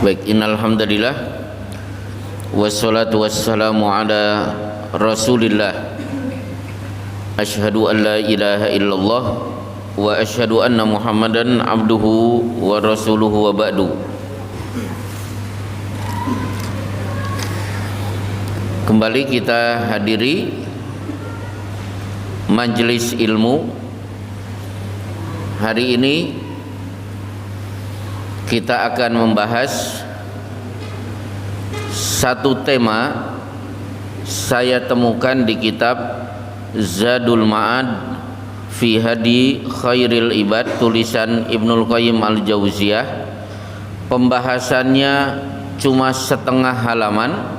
Baik, innal hamdalillah wassalatu wassalamu ala Rasulillah. Asyhadu an la ilaha illallah wa asyhadu anna Muhammadan abduhu wa rasuluhu wa ba'du. Kembali kita hadiri majelis ilmu. Hari ini kita akan membahas satu tema saya temukan di kitab Zadul Ma'ad fi Hadi Khairil Ibad tulisan Ibnul Qayyim Al-Jauziyah. Pembahasannya cuma setengah halaman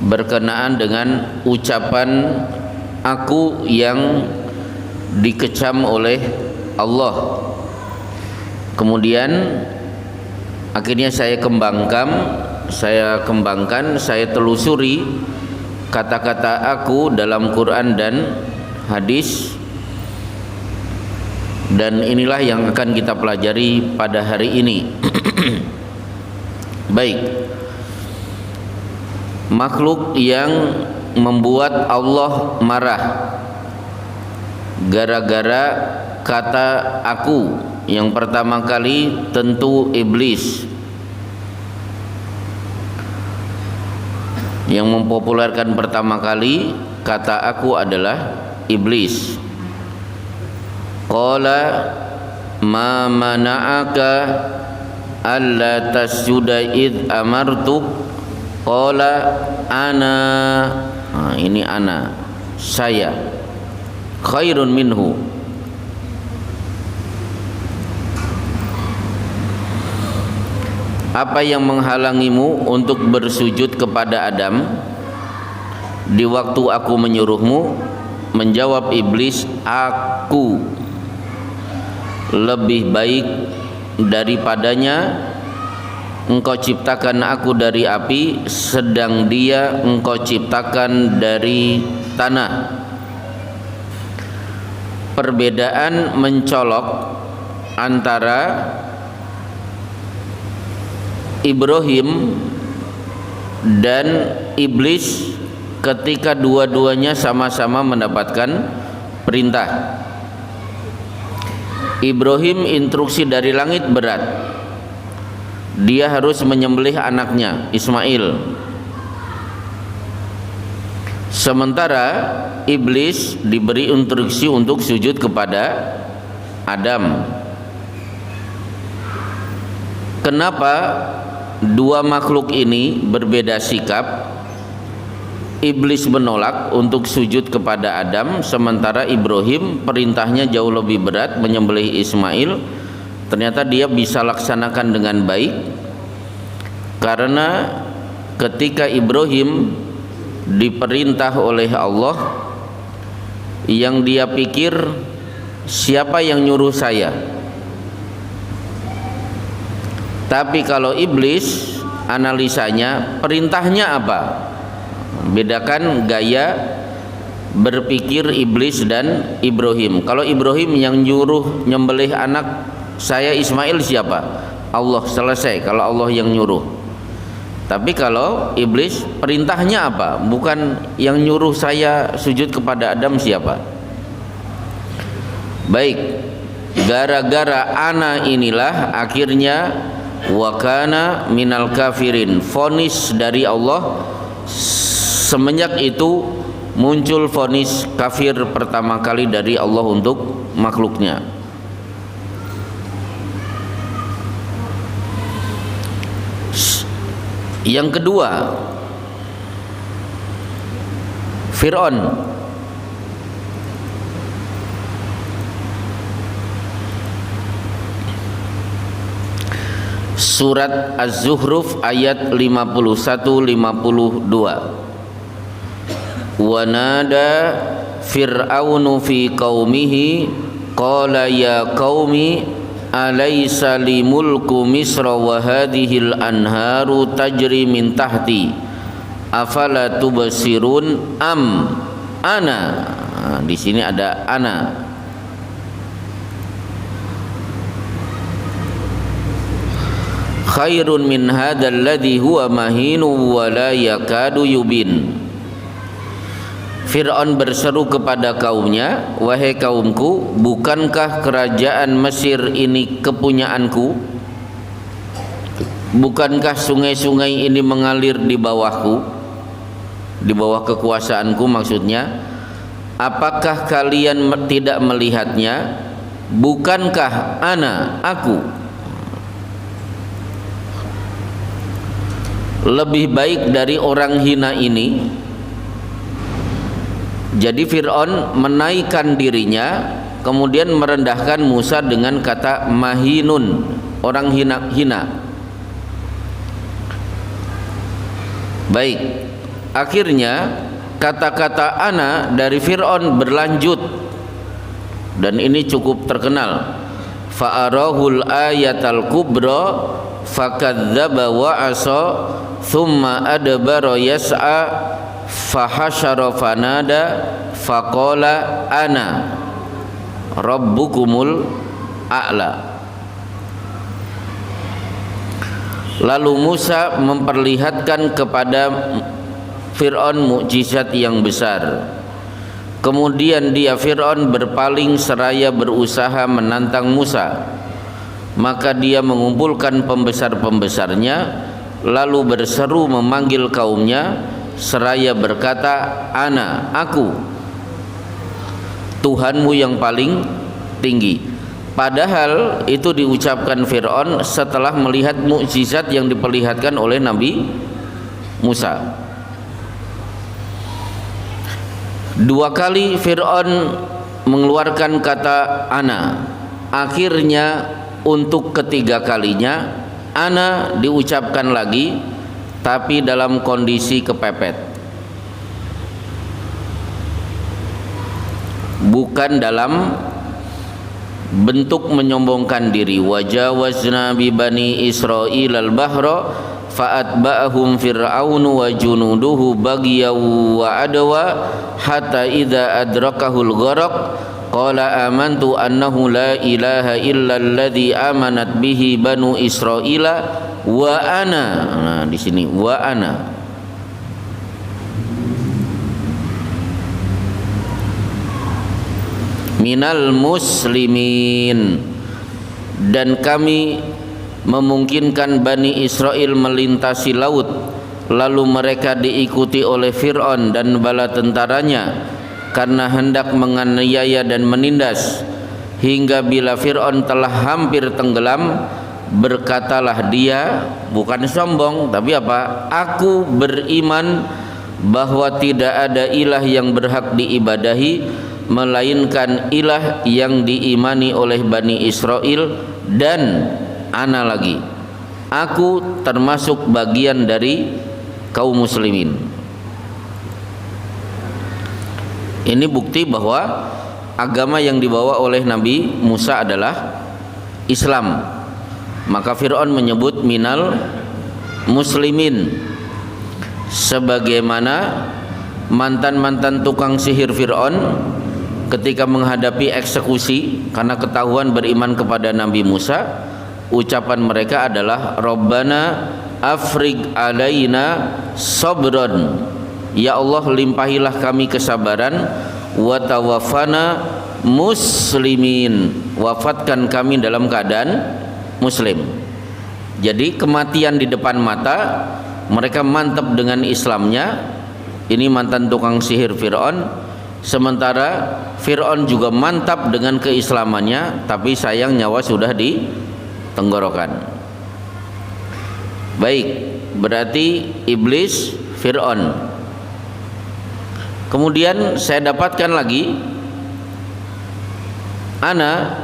berkenaan dengan ucapan aku yang dikecam oleh Allah. Kemudian akhirnya saya kembangkan, saya telusuri kata-kata aku dalam Quran dan hadis, dan inilah yang akan kita pelajari pada hari ini. Baik, makhluk yang membuat Allah marah gara-gara kata aku. Yang pertama kali tentu iblis, yang mempopulerkan pertama kali kata aku adalah iblis. Qala ma mana'aka alla tasjuda id amartuk. Qala ana, ini ana, saya, khairun minhu. Apa yang menghalangimu untuk bersujud kepada Adam di waktu aku menyuruhmu? Menjawab iblis, aku lebih baik daripadanya. Engkau ciptakan aku dari api, sedang dia engkau ciptakan dari tanah. Perbedaan mencolok antara Ibrahim dan iblis ketika dua-duanya sama-sama mendapatkan perintah. Ibrahim instruksi dari langit berat, dia harus menyembelih anaknya Ismail. Sementara iblis diberi instruksi untuk sujud kepada Adam. Kenapa dua makhluk ini berbeda sikap? Iblis menolak untuk sujud kepada Adam, sementara Ibrahim perintahnya jauh lebih berat, menyembelih Ismail. Ternyata dia bisa laksanakan dengan baik, karena ketika Ibrahim diperintah oleh Allah, yang dia pikir, siapa yang nyuruh saya? Tapi kalau iblis, analisanya perintahnya apa? Bedakan gaya berpikir iblis dan Ibrahim. Kalau Ibrahim yang nyuruh nyembelih anak saya Ismail, siapa? Allah, selesai kalau Allah yang nyuruh. Tapi kalau iblis, perintahnya apa? Bukan yang nyuruh saya sujud kepada Adam, siapa? Baik, gara-gara ana inilah akhirnya wa kana minal kafirin, vonis dari Allah. Semenjak itu muncul vonis kafir pertama kali dari Allah untuk makhluknya. Yang kedua, Fir'aun. Surat Az-Zuhruf ayat 51-52. Wa nada Fir'aunu fi qaumihi qala ya qaumi alaysa li mulku Misra wa hadhil anharu tajri min tahti afala tubsirun am ana. Di sini ada ana. khairun min hadzal ladzi huwa mahinu wa la yakadu yubin. Fir'aun berseru kepada kaumnya, wahai kaumku, bukankah kerajaan Mesir ini kepunyaanku? Bukankah sungai-sungai ini mengalir di bawahku, di bawah kekuasaanku maksudnya? Apakah kalian tidak melihatnya? Bukankah aku lebih baik dari orang hina ini? Jadi Fir'aun menaikkan dirinya, kemudian merendahkan Musa dengan kata mahinun, orang hina. Baik, akhirnya kata-kata ana dari Fir'aun berlanjut, dan ini cukup terkenal. Fa'arahul ayatal kubra fakadzdzaba wa asa thumma adbara yas'a fahasyara fanada faqala ana rabbukumul a'la. Lalu Musa memperlihatkan kepada Fir'aun mukjizat yang besar. Kemudian Fir'aun berpaling seraya berusaha menantang Musa. Maka dia mengumpulkan pembesar-pembesarnya, lalu berseru memanggil kaumnya seraya berkata, aku Tuhanmu yang paling tinggi. Padahal itu diucapkan Fir'aun setelah melihat mukjizat yang diperlihatkan oleh Nabi Musa. 2 kali Fir'aun mengeluarkan kata ana. Akhirnya untuk ketiga kalinya ana diucapkan lagi, tapi dalam kondisi kepepet, bukan dalam bentuk menyombongkan diri. Wajawazna bi bani Israil al-bahra fa'atba'ahum fir'aunu wa junuduhu baghyaw wa adwa hatta idza adrakahul gharaq qala amantu annahu la ilaha illa alladzi amanat bihi banu Israila wa ana. Nah, di sini wa ana. Minal muslimin, dan kami memungkinkan Bani Israel melintasi laut, lalu mereka diikuti oleh Fir'aun dan bala tentaranya karena hendak menganiaya dan menindas, hingga bila Fir'aun telah hampir tenggelam, berkatalah dia, bukan sombong tapi apa? Aku beriman bahwa tidak ada ilah yang berhak diibadahi melainkan ilah yang diimani oleh Bani Israel, dan ana lagi, aku termasuk bagian dari kaum muslimin. Ini bukti bahwa agama yang dibawa oleh Nabi Musa adalah Islam. Maka Fir'aun menyebut minal muslimin, sebagaimana mantan-mantan tukang sihir Fir'aun ketika menghadapi eksekusi karena ketahuan beriman kepada Nabi Musa, ucapan mereka adalah Rabbana afriq alaina sabran, ya Allah limpahilah kami kesabaran, wa tawaffana muslimin, wafatkan kami dalam keadaan muslim. Jadi kematian di depan mata, mereka mantap dengan Islamnya. Ini mantan tukang sihir Fir'aun. Sementara Fir'aun juga mantap dengan keislamannya, tapi sayang nyawa sudah di tenggorokan. Baik, berarti iblis, Fir'aun. Kemudian saya dapatkan lagi ana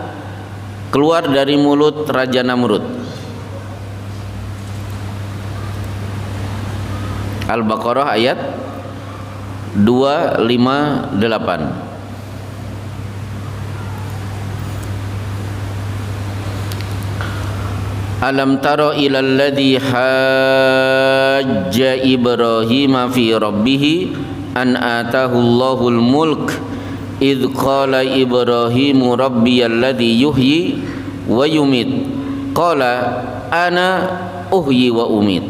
keluar dari mulut Raja Namrud. Al-Baqarah ayat 258. Alam tara ilal ladzi hajja Ibrahim fi rabbih an atahu Allahul mulk idh qala Ibrahimu rabbiyal ladzi yuhyi wa yumit qala ana uhyi wa umit.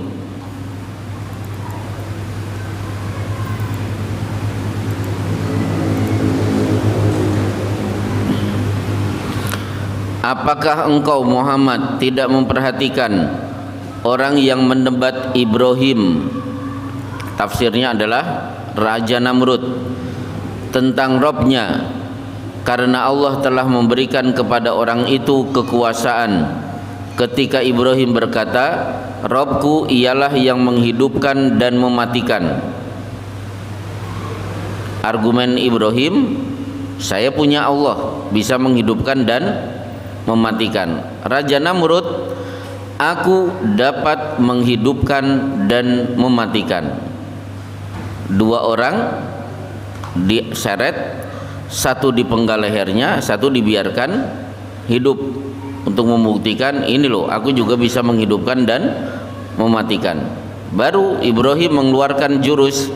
Apakah engkau Muhammad tidak memperhatikan orang yang mendebat Ibrahim, tafsirnya adalah Raja Namrud, tentang Robnya, karena Allah telah memberikan kepada orang itu kekuasaan ketika Ibrahim berkata, Robku ialah yang menghidupkan dan mematikan. Argumen Ibrahim, saya punya Allah, bisa menghidupkan dan mematikan. Raja Namrud, aku dapat menghidupkan dan mematikan. Dua orang diseret, satu dipenggal lehernya, satu dibiarkan hidup, untuk membuktikan ini loh, aku juga bisa menghidupkan dan mematikan. Baru Ibrahim mengeluarkan jurus,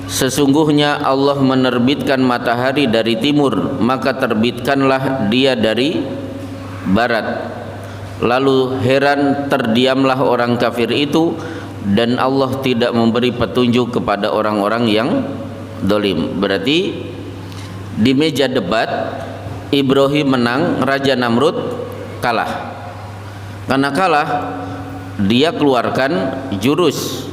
sesungguhnya Allah menerbitkan matahari dari timur, maka terbitkanlah dia dari barat. Lalu heran terdiamlah orang kafir itu, dan Allah tidak memberi petunjuk kepada orang-orang yang dolim. Berarti di meja debat Ibrahim menang, Raja Namrud kalah. Karena kalah, dia keluarkan jurus.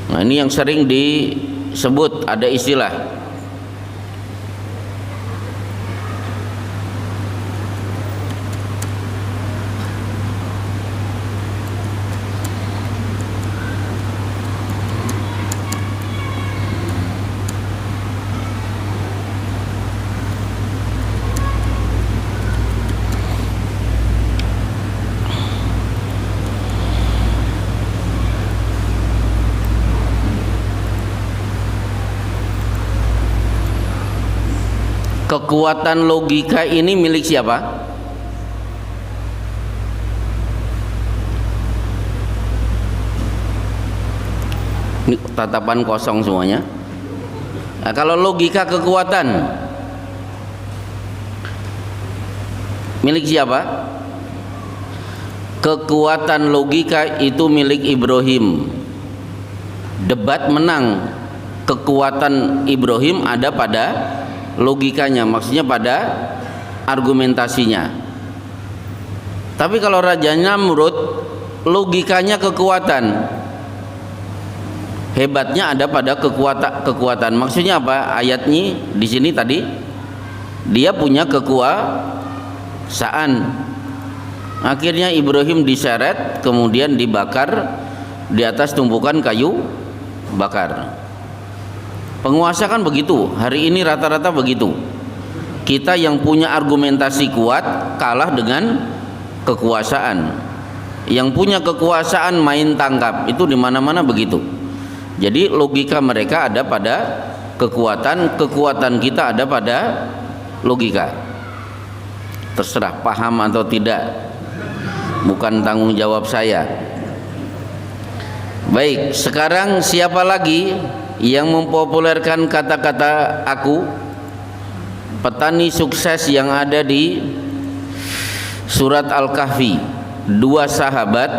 Nah, ini yang sering disebut, ada istilah kekuatan logika. Ini milik siapa? Ini tatapan kosong semuanya. Nah, kalau logika kekuatan milik siapa? Kekuatan logika itu milik Ibrahim. Debat menang, kekuatan Ibrahim ada pada logikanya, maksudnya pada argumentasinya. Tapi kalau Raja Namrud, logikanya kekuatan, hebatnya ada pada kekuatan. Maksudnya apa? Ayatnya di sini tadi, dia punya kekuasaan. Akhirnya Ibrahim diseret, kemudian dibakar di atas tumpukan kayu bakar. Penguasa kan begitu, hari ini rata-rata begitu. Kita yang punya argumentasi kuat kalah dengan kekuasaan. Yang punya kekuasaan main tangkap, itu di mana-mana begitu. Jadi logika mereka ada pada kekuatan, kekuatan kita ada pada logika. Terserah paham atau tidak, bukan tanggung jawab saya. Baik, sekarang siapa lagi yang mempopulerkan kata-kata aku? Petani sukses yang ada di surat Al-Kahfi. Dua sahabat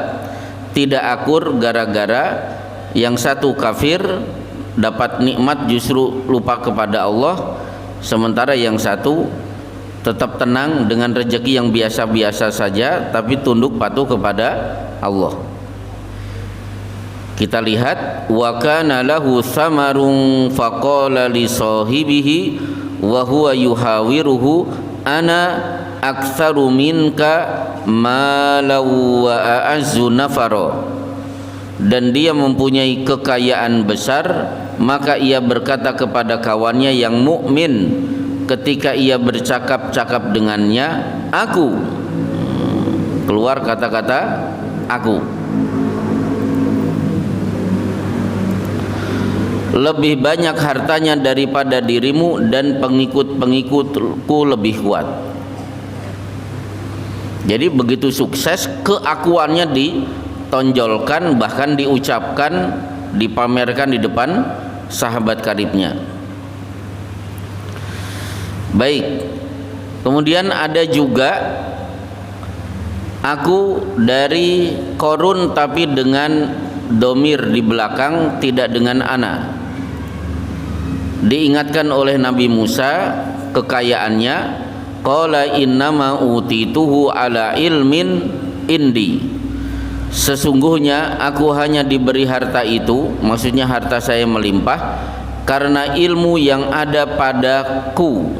tidak akur gara-gara yang satu kafir, dapat nikmat justru lupa kepada Allah, sementara yang satu tetap tenang dengan rezeki yang biasa-biasa saja tapi tunduk patuh kepada Allah. Kita lihat, wa kana lahu samarun faqala li sahibihi wa huwa yuhawiruhu ana aktsaru minka malan wa a'azzu nafara. Dan dia mempunyai kekayaan besar, maka ia berkata kepada kawannya yang mukmin ketika ia bercakap-cakap dengannya, aku. Keluar kata-kata aku. Lebih banyak hartanya daripada dirimu dan pengikut-pengikutku lebih kuat. Jadi begitu sukses, keakuannya ditonjolkan, bahkan diucapkan, dipamerkan di depan sahabat karibnya. Baik, kemudian ada juga Aku dari Qarun tapi dengan domir di belakang, tidak dengan ana. Diingatkan oleh Nabi Musa kekayaannya, qala innama utituhu ala ilmin indi. Sesungguhnya aku hanya diberi harta itu, maksudnya harta saya melimpah karena ilmu yang ada padaku.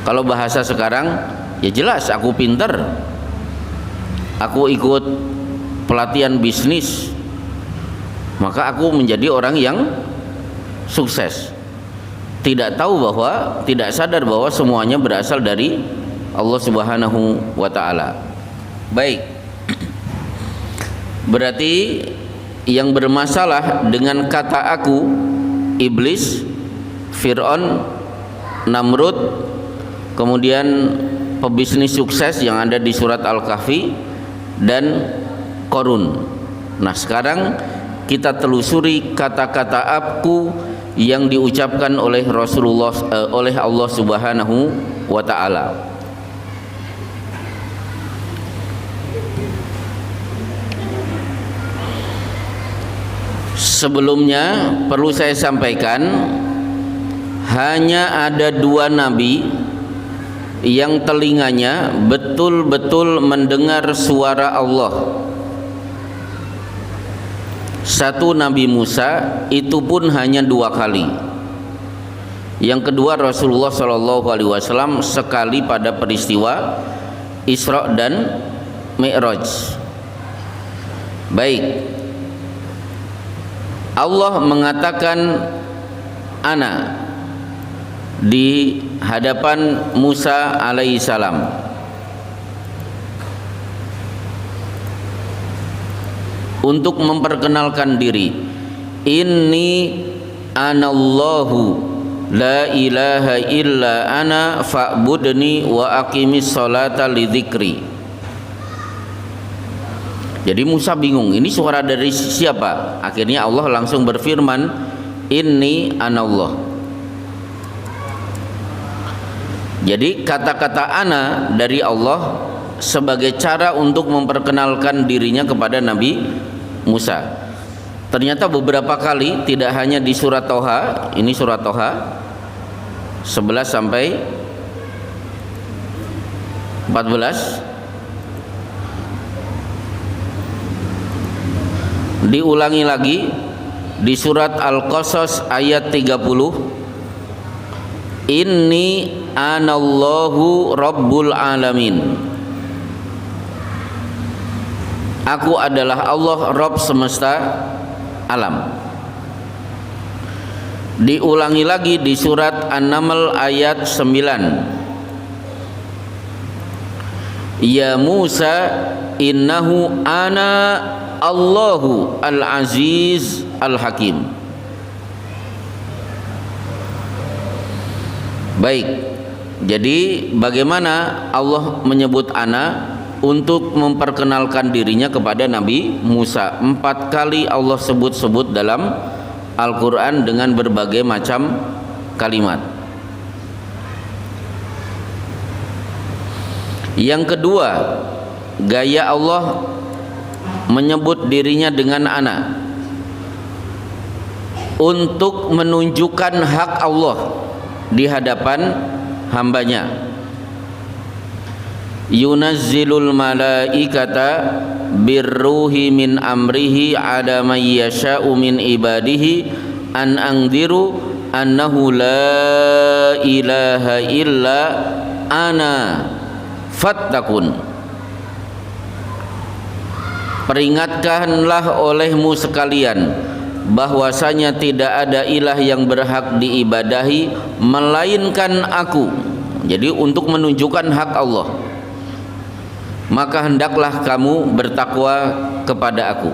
Kalau bahasa sekarang, ya jelas aku pinter, aku ikut pelatihan bisnis, maka aku menjadi orang yang sukses. Tidak tahu bahwa, tidak sadar bahwa semuanya berasal dari Allah Subhanahu wa ta'ala. Baik, berarti yang bermasalah dengan kata aku, iblis, Fir'aun, Namrud, kemudian pebisnis sukses yang ada di surat Al-Kahfi, dan Qarun. Nah, sekarang kita telusuri kata-kata aku yang diucapkan oleh Rasulullah, oleh Allah Subhanahu wa ta'ala. Sebelumnya perlu saya sampaikan, hanya ada dua nabi yang telinganya betul-betul mendengar suara Allah. Satu Nabi Musa, itu pun hanya 2 kali. Yang kedua Rasulullah SAW sekali pada peristiwa Isra dan Mi'raj. Baik, Allah mengatakan ana di hadapan Musa alaihissalam. Untuk memperkenalkan diri, inni anallahu la ilaha illa ana fa'budni wa aqimis sholata lidzikri. Jadi Musa bingung, ini suara dari siapa? Akhirnya Allah langsung berfirman, inni anallah. Jadi kata-kata ana dari Allah sebagai cara untuk memperkenalkan dirinya kepada Nabi Musa. Ternyata beberapa kali, tidak hanya di surat Toha, ini surat Toha 11 sampai 14, diulangi lagi di surat Al-Qasas ayat 30, inni anallahu rabbul alamin. Aku adalah Allah, Rabb semesta alam. Diulangi lagi di surat An-Naml ayat 9, ya Musa innahu ana Allahu al-aziz al-hakim. Baik, jadi bagaimana Allah menyebut ana? Untuk memperkenalkan dirinya kepada Nabi Musa. 4 kali Allah sebut-sebut dalam Al-Quran dengan berbagai macam kalimat. Yang kedua, gaya Allah menyebut dirinya dengan ana untuk menunjukkan hak Allah di hadapan hambanya. Yunazzilul malaikata birruhi min amrihi ala may yasha'u min ibadihi an angdiru annahu la ilaha illa ana fattakun. Peringatkanlah olehmu sekalian bahwasanya tidak ada ilah yang berhak diibadahi melainkan aku. Jadi untuk menunjukkan hak Allah, maka hendaklah kamu bertakwa kepada aku.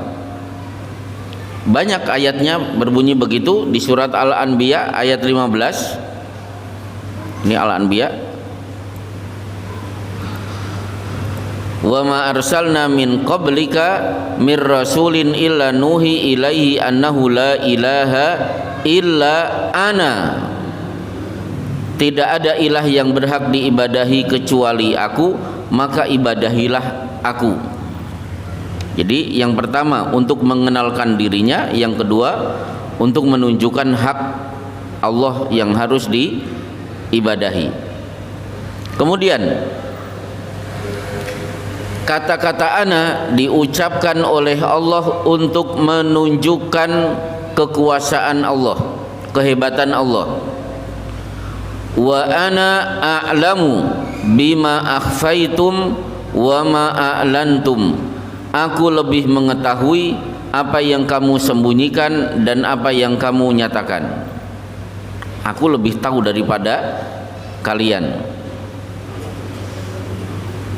Banyak ayatnya berbunyi begitu di surat Al-Anbiya ayat 15. Ini Al-Anbiya. Wa ma arsalna min qablika mir rasulin illa nuhi ilaihi annahu la ilaha illa ana. tidak ada ilah yang berhak diibadahi kecuali aku, maka ibadahilah aku. Jadi yang pertama untuk mengenalkan dirinya, yang kedua untuk menunjukkan hak Allah yang harus diibadahi. Kemudian kata-kata ana diucapkan oleh Allah untuk menunjukkan kekuasaan Allah, kehebatan Allah. Wa ana a'lamu bima akhfaitum wa ma a'lantum. Aku lebih mengetahui apa yang kamu sembunyikan dan apa yang kamu nyatakan. Aku lebih tahu daripada kalian.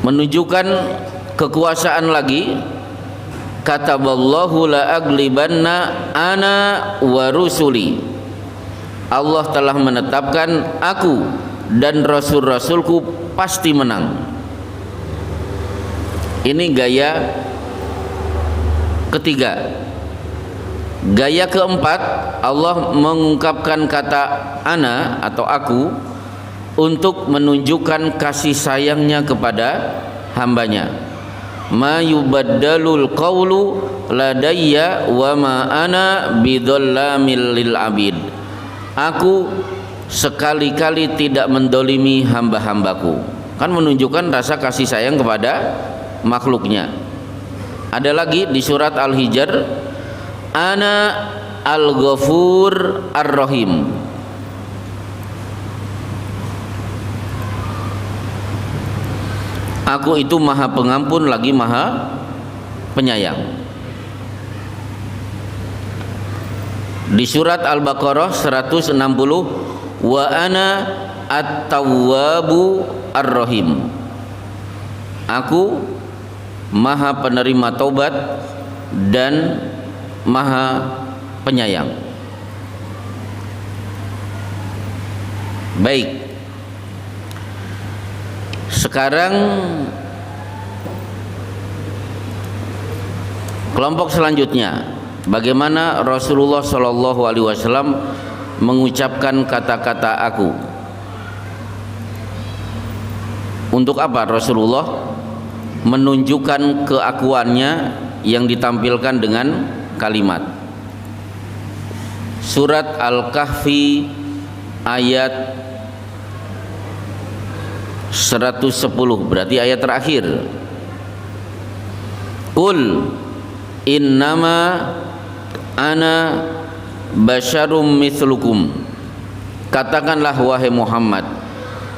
Menunjukkan kekuasaan lagi, kataballahu la aglibanna ana wa rusuli. Allah telah menetapkan aku dan rasul-rasulku pasti menang. Ini gaya ketiga. Gaya keempat, Allah mengungkapkan kata ana atau aku untuk menunjukkan kasih sayangnya kepada hambanya. Ma yubaddalul qawlu ladayya wa ma ana bidhallamil lil abid. Aku sekali-kali tidak mendolimi hamba-hambaku. Kan menunjukkan rasa kasih sayang kepada makhluknya. Ada lagi di surat Al-Hijr, ana al-ghafur ar-rahim. Aku itu maha pengampun lagi maha penyayang. Di surat Al-Baqarah 160, wa ana at-tawwabu ar-rahim. Aku maha penerima taubat dan maha penyayang. Baik. Sekarang kelompok selanjutnya, bagaimana Rasulullah Shallallahu Alaihi Wasallam mengucapkan kata-kata aku. Untuk apa Rasulullah menunjukkan keakuannya yang ditampilkan dengan kalimat. Surat Al-Kahfi ayat 110, berarti ayat terakhir. Qul innama ana basyarum mithlukum. Katakanlah wahai Muhammad,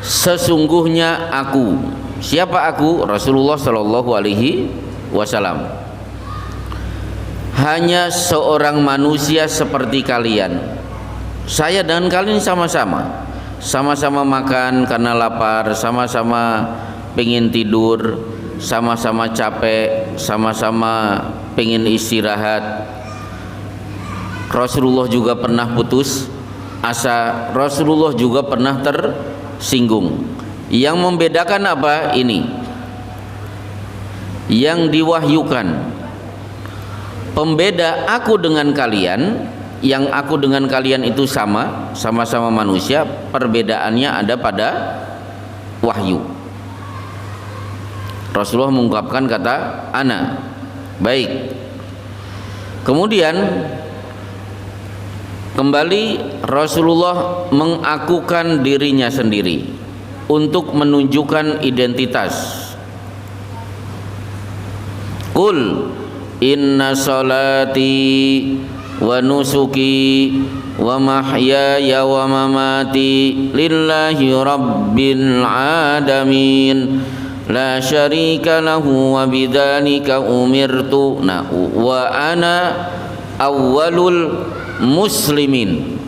sesungguhnya aku. Siapa aku? Rasulullah Shallallahu Alaihi Wasallam. Hanya seorang manusia seperti kalian. Saya dan kalian sama-sama makan karena lapar, sama-sama pengen tidur, sama-sama capek, sama-sama pengen istirahat. Rasulullah juga pernah putus asa, Rasulullah juga pernah tersinggung. Yang membedakan apa? Ini yang diwahyukan. Pembeda aku dengan kalian, yang aku dengan kalian itu sama-sama manusia, perbedaannya ada pada wahyu. Rasulullah mengungkapkan kata ana. Baik. Kemudian kembali Rasulullah mengakukan dirinya sendiri untuk menunjukkan identitas. Qul inna salati wa nusuki wa mahyaya wa mamati lillahi rabbil alamin la syarika lahu wa bidzalika umirtu wa ana awwalul muslimin.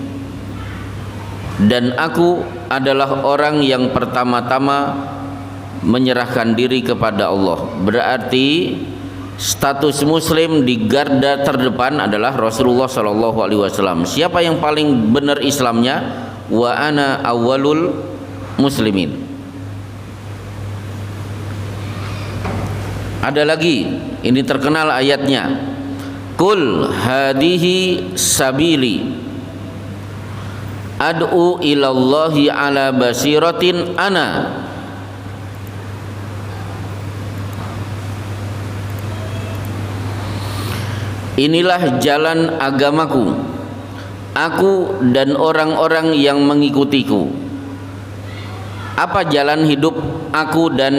Dan aku adalah orang yang pertama-tama menyerahkan diri kepada Allah. Berarti status muslim di garda terdepan adalah Rasulullah Shallallahu Alaihi Wasallam. Siapa yang paling benar Islamnya? Wa ana awwalul muslimin. Ada lagi, ini terkenal ayatnya. Qul hadihi sabili ad'u ilallahi ala basiratin ana. Inilah jalan agamaku, aku dan orang-orang yang mengikutiku. Apa jalan hidup aku dan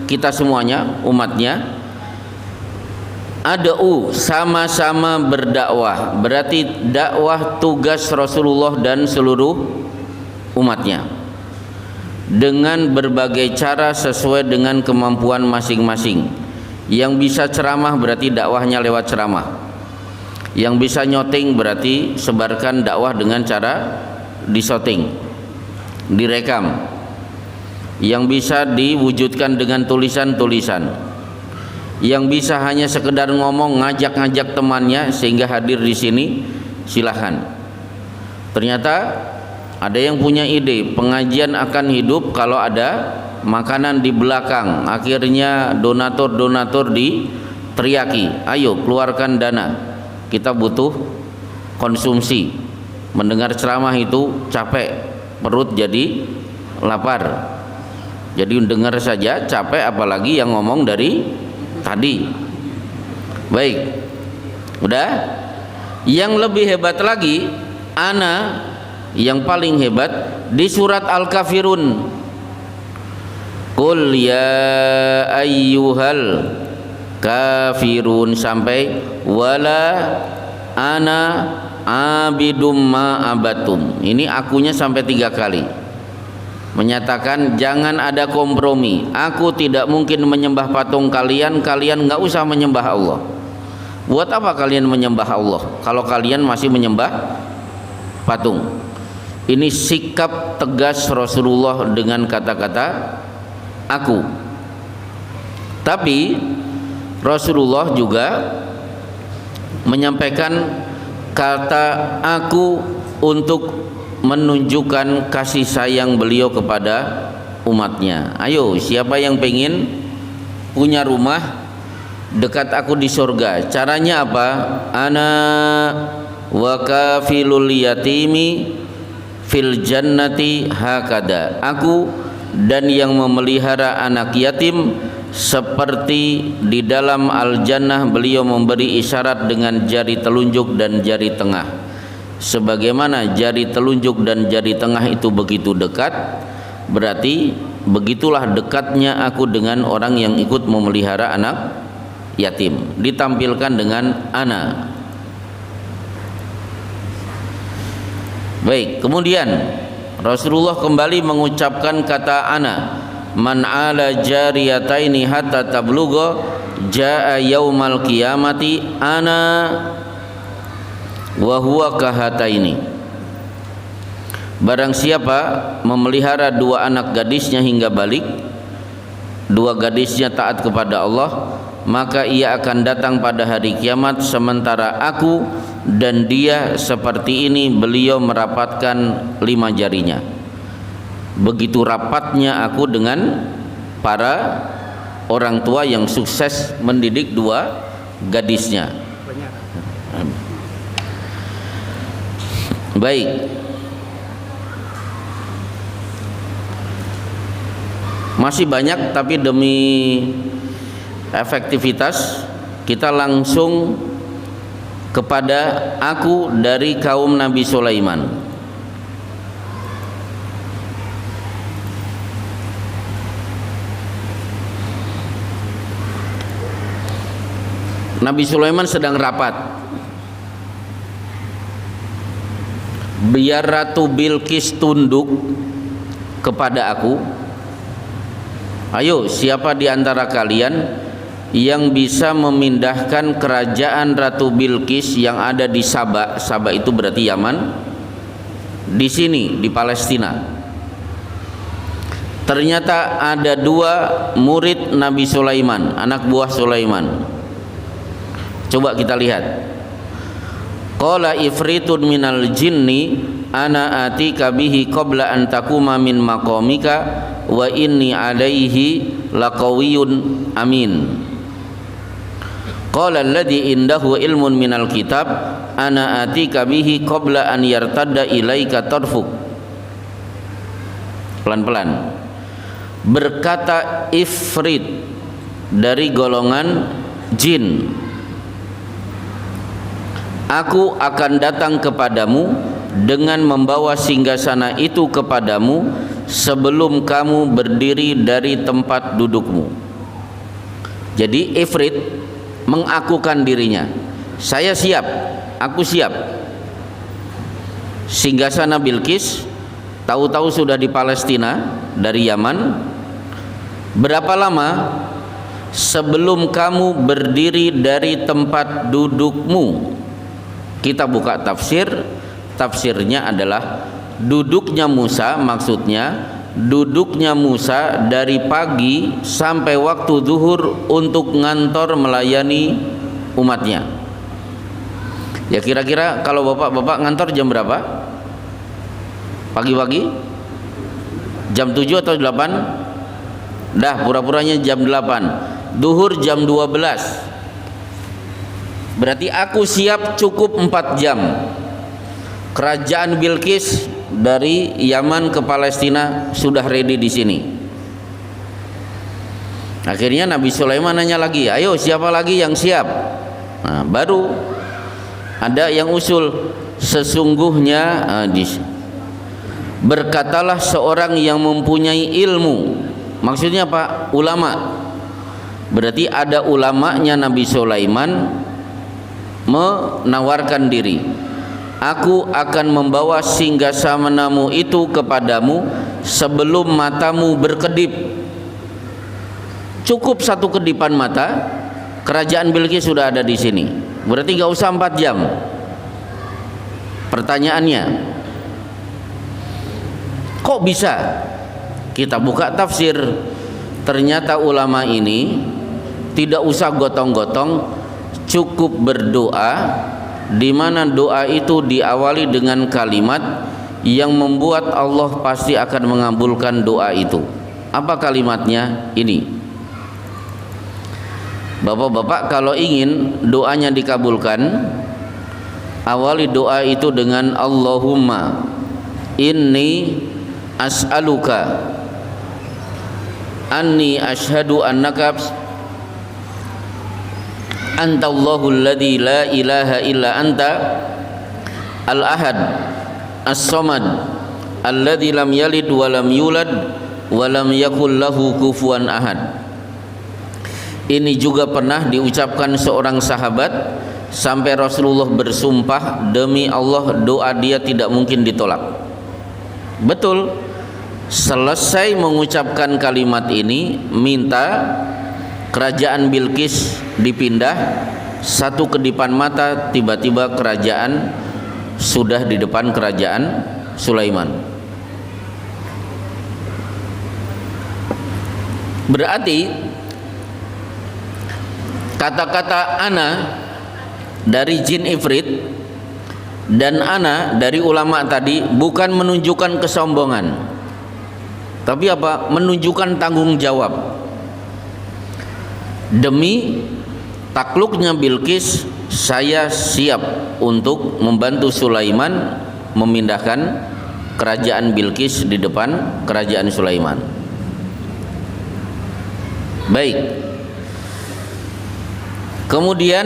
kita semuanya, umatnya? Ad'u, sama-sama berdakwah. Berarti dakwah tugas Rasulullah dan seluruh umatnya, dengan berbagai cara sesuai dengan kemampuan masing-masing. Yang bisa ceramah berarti dakwahnya lewat ceramah. Yang bisa nyoting berarti sebarkan dakwah dengan cara disoting, direkam. Yang bisa diwujudkan dengan tulisan-tulisan. Yang bisa hanya sekedar ngomong, ngajak-ngajak temannya sehingga hadir di sini, silahkan. Ternyata ada yang punya ide pengajian akan hidup kalau ada makanan di belakang. Akhirnya donatur-donatur diteriaki, ayo keluarkan dana, kita butuh konsumsi. Mendengar ceramah itu capek, perut jadi lapar. Jadi dengar saja capek, apalagi yang ngomong dari tadi. Baik, udah. Yang lebih hebat lagi, ana yang paling hebat di surat Al-Kafirun. Qul ya ayyuhal kafirun sampai wala ana abidum ma abatum. Ini akunya sampai 3 kali. Menyatakan jangan ada kompromi. Aku tidak mungkin menyembah patung kalian, kalian nggak usah menyembah Allah. Buat apa kalian menyembah Allah kalau kalian masih menyembah patung? Ini sikap tegas Rasulullah dengan kata-kata aku. Tapi Rasulullah juga menyampaikan kata aku untuk menunjukkan kasih sayang beliau kepada umatnya. Ayo, siapa yang pengen punya rumah dekat aku di surga? Caranya apa? Ana wa kafilul yatimi fil jannati hakada. Aku dan yang memelihara anak yatim seperti di dalam al-jannah. Beliau memberi isyarat dengan jari telunjuk dan jari tengah. Sebagaimana jari telunjuk dan jari tengah itu begitu dekat, berarti begitulah dekatnya aku dengan orang yang ikut memelihara anak yatim. Ditampilkan dengan ana. Baik, kemudian Rasulullah kembali mengucapkan kata ana. Man ala jariyataini hatta tablugha jaa yaumal qiyamati ana wa huwa kahataini. Barang siapa memelihara 2 anak gadisnya hingga balik, 2 gadisnya taat kepada Allah, maka ia akan datang pada hari kiamat sementara aku dan dia seperti ini. Beliau merapatkan 5 jarinya. Begitu rapatnya aku dengan para orang tua yang sukses mendidik 2 gadisnya. Baik, masih banyak, tapi demi efektivitas kita langsung kepada aku dari kaum Nabi Sulaiman. Nabi Sulaiman sedang rapat. Biar Ratu Bilqis tunduk kepada aku. Ayo, siapa di antara kalian yang bisa memindahkan kerajaan Ratu Bilqis yang ada di Saba? Saba itu berarti Yaman, di sini di Palestina. Ternyata ada 2 murid Nabi Sulaiman, anak buah Sulaiman. Coba kita lihat. Qala ifritun minal jinni ana atika bihi qabla an takuma min maqamika wa inni alaihi laqawiyyun amin. Qala alladhi indahu ilmun minal kitab ana atika bihi qabla an yartadda ilaika tarfuk. Pelan-pelan. Berkata ifrit dari golongan jin, aku akan datang kepadamu dengan membawa singgasana itu kepadamu sebelum kamu berdiri dari tempat dudukmu. Jadi ifrit mengakukan dirinya, saya siap, aku siap. Singgasana Bilqis tahu-tahu sudah di Palestina dari Yaman. Berapa lama sebelum kamu berdiri dari tempat dudukmu? Kita buka tafsir. Tafsirnya adalah duduknya Musa, maksudnya duduknya Musa dari pagi sampai waktu zuhur untuk ngantor melayani umatnya. Ya kira-kira kalau bapak-bapak ngantor jam berapa? Pagi-pagi? Jam 7 atau 8? Dah pura-puranya jam 8. Zuhur jam 12. Berarti aku siap cukup 4 jam. Kerajaan Bilqis dari Yaman ke Palestina sudah ready di sini. Akhirnya Nabi Sulaiman nanya lagi, ayo siapa lagi yang siap? Nah, baru ada yang usul, sesungguhnya berkatalah seorang yang mempunyai ilmu. Maksudnya apa? Ulama. Berarti ada ulamanya Nabi Sulaiman menawarkan diri. Aku akan membawa singgasanamu itu kepadamu sebelum matamu berkedip. Cukup satu kedipan mata, kerajaan Bilqis sudah ada di sini. Berarti nggak usah 4 jam. Pertanyaannya, kok bisa? Kita buka tafsir. Ternyata ulama ini tidak usah gotong-gotong, cukup berdoa, di mana doa itu diawali dengan kalimat yang membuat Allah pasti akan mengabulkan doa itu. Apa kalimatnya? Ini, bapak-bapak kalau ingin doanya dikabulkan, awali doa itu dengan Allahumma inni as'aluka anni ashhadu annaka anta Allahul ladzi la ilaha illa anta al-ahad as-samad alladzi lam yalid wa lam yulad wa lam yakul lahu kufuwan ahad. Ini juga pernah diucapkan seorang sahabat sampai Rasulullah bersumpah, demi Allah doa dia tidak mungkin ditolak. Betul. Selesai mengucapkan kalimat ini, minta kerajaan Bilqis dipindah, satu kedipan mata tiba-tiba kerajaan sudah di depan kerajaan Sulaiman. Berarti kata-kata ana dari jin ifrit dan ana dari ulama tadi bukan menunjukkan kesombongan, tapi apa? Menunjukkan tanggung jawab. Demi takluknya Bilqis, saya siap untuk membantu Sulaiman memindahkan kerajaan Bilqis di depan kerajaan Sulaiman. Baik. Kemudian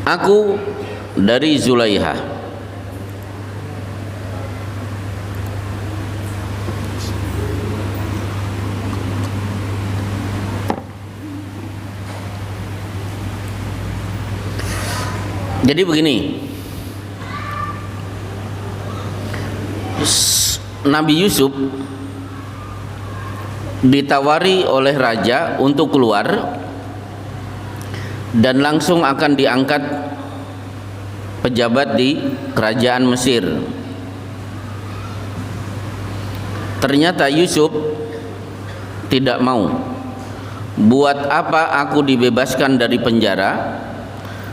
aku dari Zulaiha. Jadi begini, Nabi Yusuf ditawari oleh raja untuk keluar dan langsung akan diangkat pejabat di kerajaan Mesir. Ternyata Yusuf tidak mau. Buat apa aku dibebaskan dari penjara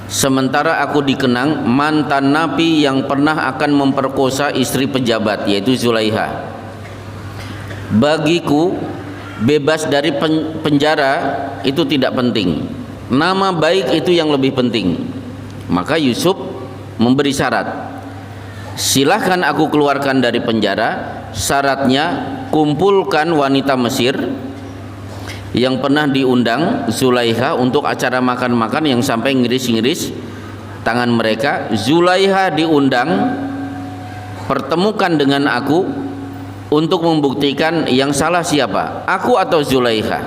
sementara aku dikenang mantan napi yang pernah akan memperkosa istri pejabat, yaitu Zulaiha. Bagiku bebas dari penjara itu tidak penting, nama baik itu yang lebih penting. Maka Yusuf memberi syarat, silahkan aku keluarkan dari penjara, syaratnya kumpulkan wanita Mesir yang pernah diundang Zulaikha untuk acara makan-makan yang sampai ngiris-ngiris tangan mereka. Zulaikha diundang, pertemukan dengan aku untuk membuktikan yang salah siapa, aku atau Zulaikha.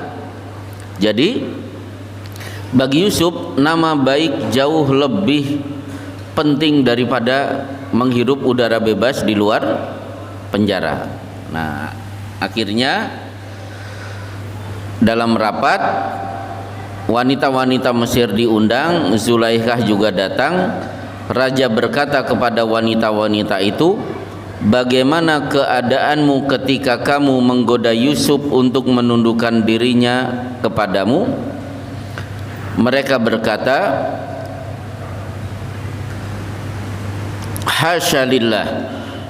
Jadi bagi Yusuf nama baik jauh lebih penting daripada menghirup udara bebas di luar penjara. Nah, akhirnya dalam rapat wanita-wanita Mesir diundang, Zulaikha juga datang. Raja berkata kepada wanita-wanita itu, bagaimana keadaanmu ketika kamu menggoda Yusuf untuk menundukkan dirinya kepadamu? Mereka berkata, hasya lillah,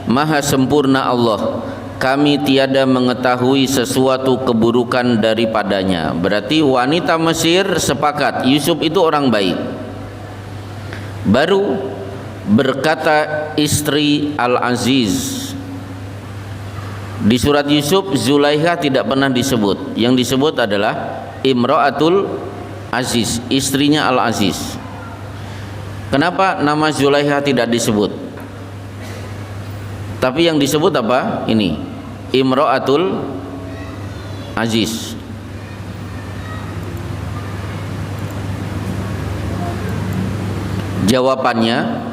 maha sempurna Allah, kami tiada mengetahui sesuatu keburukan daripadanya. Berarti wanita Mesir sepakat Yusuf itu orang baik. Baru berkata istri Al-Aziz. Di surat Yusuf Zulaikha tidak pernah disebut. Yang disebut adalah Imra'atul Aziz, istrinya Al-Aziz. Kenapa nama Zulaikha tidak disebut? Tapi yang disebut apa? Ini Imra'atul Aziz. Jawabannya,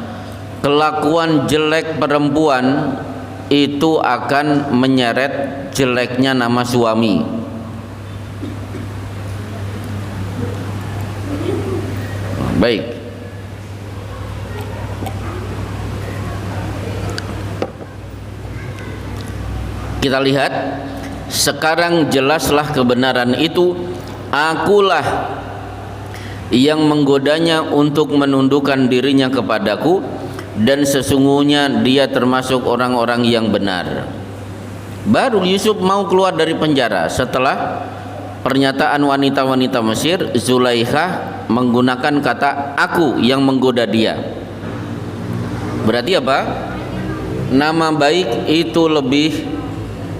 kelakuan jelek perempuan itu akan menyeret jeleknya nama suami. Baik, kita lihat sekarang, jelaslah kebenaran itu, akulah yang menggodanya untuk menundukkan dirinya kepadaku, dan sesungguhnya dia termasuk orang-orang yang benar. Baru Yusuf mau keluar dari penjara setelah pernyataan wanita-wanita Mesir. Zulaikha menggunakan kata aku yang menggoda dia. Berarti apa? Nama baik itu lebih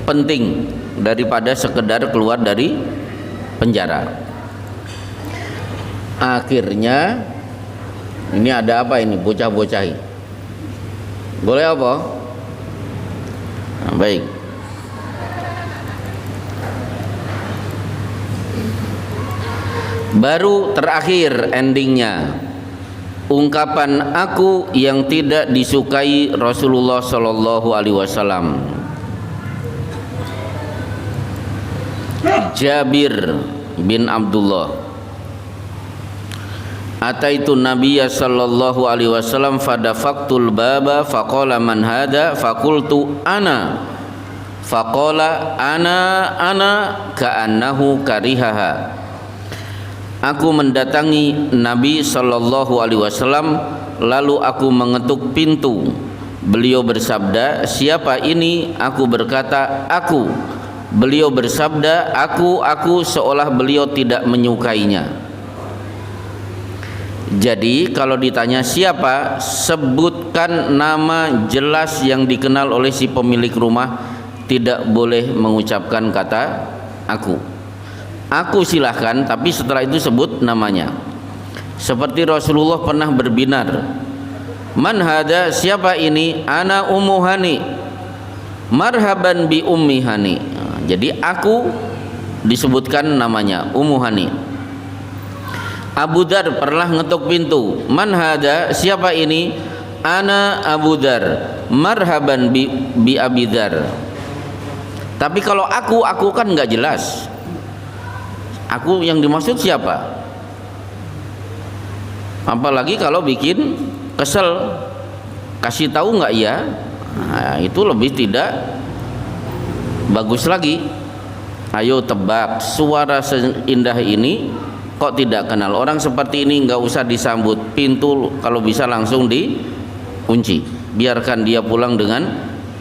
penting daripada sekedar keluar dari penjara. Akhirnya ini ada apa ini? Bocah-bocah. Boleh apa? Nah, baik. Baru terakhir endingnya, ungkapan aku yang tidak disukai Rasulullah Shallallahu Alaihi Wasallam. Jabir bin Abdullah, ataitu Nabiyya sallallahu alaihi wasallam fadafaqtul baba faqala man hada faqultu ana faqala ana ka'annahu karihaha. Aku mendatangi Nabi sallallahu alaihi wasallam, lalu aku mengetuk pintu. Beliau bersabda, siapa ini? Aku berkata, aku. Beliau bersabda, aku, seolah beliau tidak menyukainya. Jadi kalau ditanya siapa, sebutkan nama jelas yang dikenal oleh si pemilik rumah. Tidak boleh mengucapkan kata aku. Aku silahkan, tapi setelah itu sebut namanya. Seperti Rasulullah pernah berbinar, man hada, siapa ini? Ana Ummu Hani, marhaban bi Ummi Hani. Jadi aku disebutkan namanya Ummu Hani. Abu Dar pernah ngetuk pintu, man hada, siapa ini? Ana Abu Dar, marhaban bi Abi Dar. Tapi kalau aku kan nggak jelas. Aku yang dimaksud siapa? Apalagi kalau bikin kesel, kasih tahu nggak ya? Nah, itu lebih tidak bagus lagi. Ayo tebak, suara seindah ini kok tidak kenal. Orang seperti ini nggak usah disambut, pintu kalau bisa langsung dikunci. Biarkan dia pulang dengan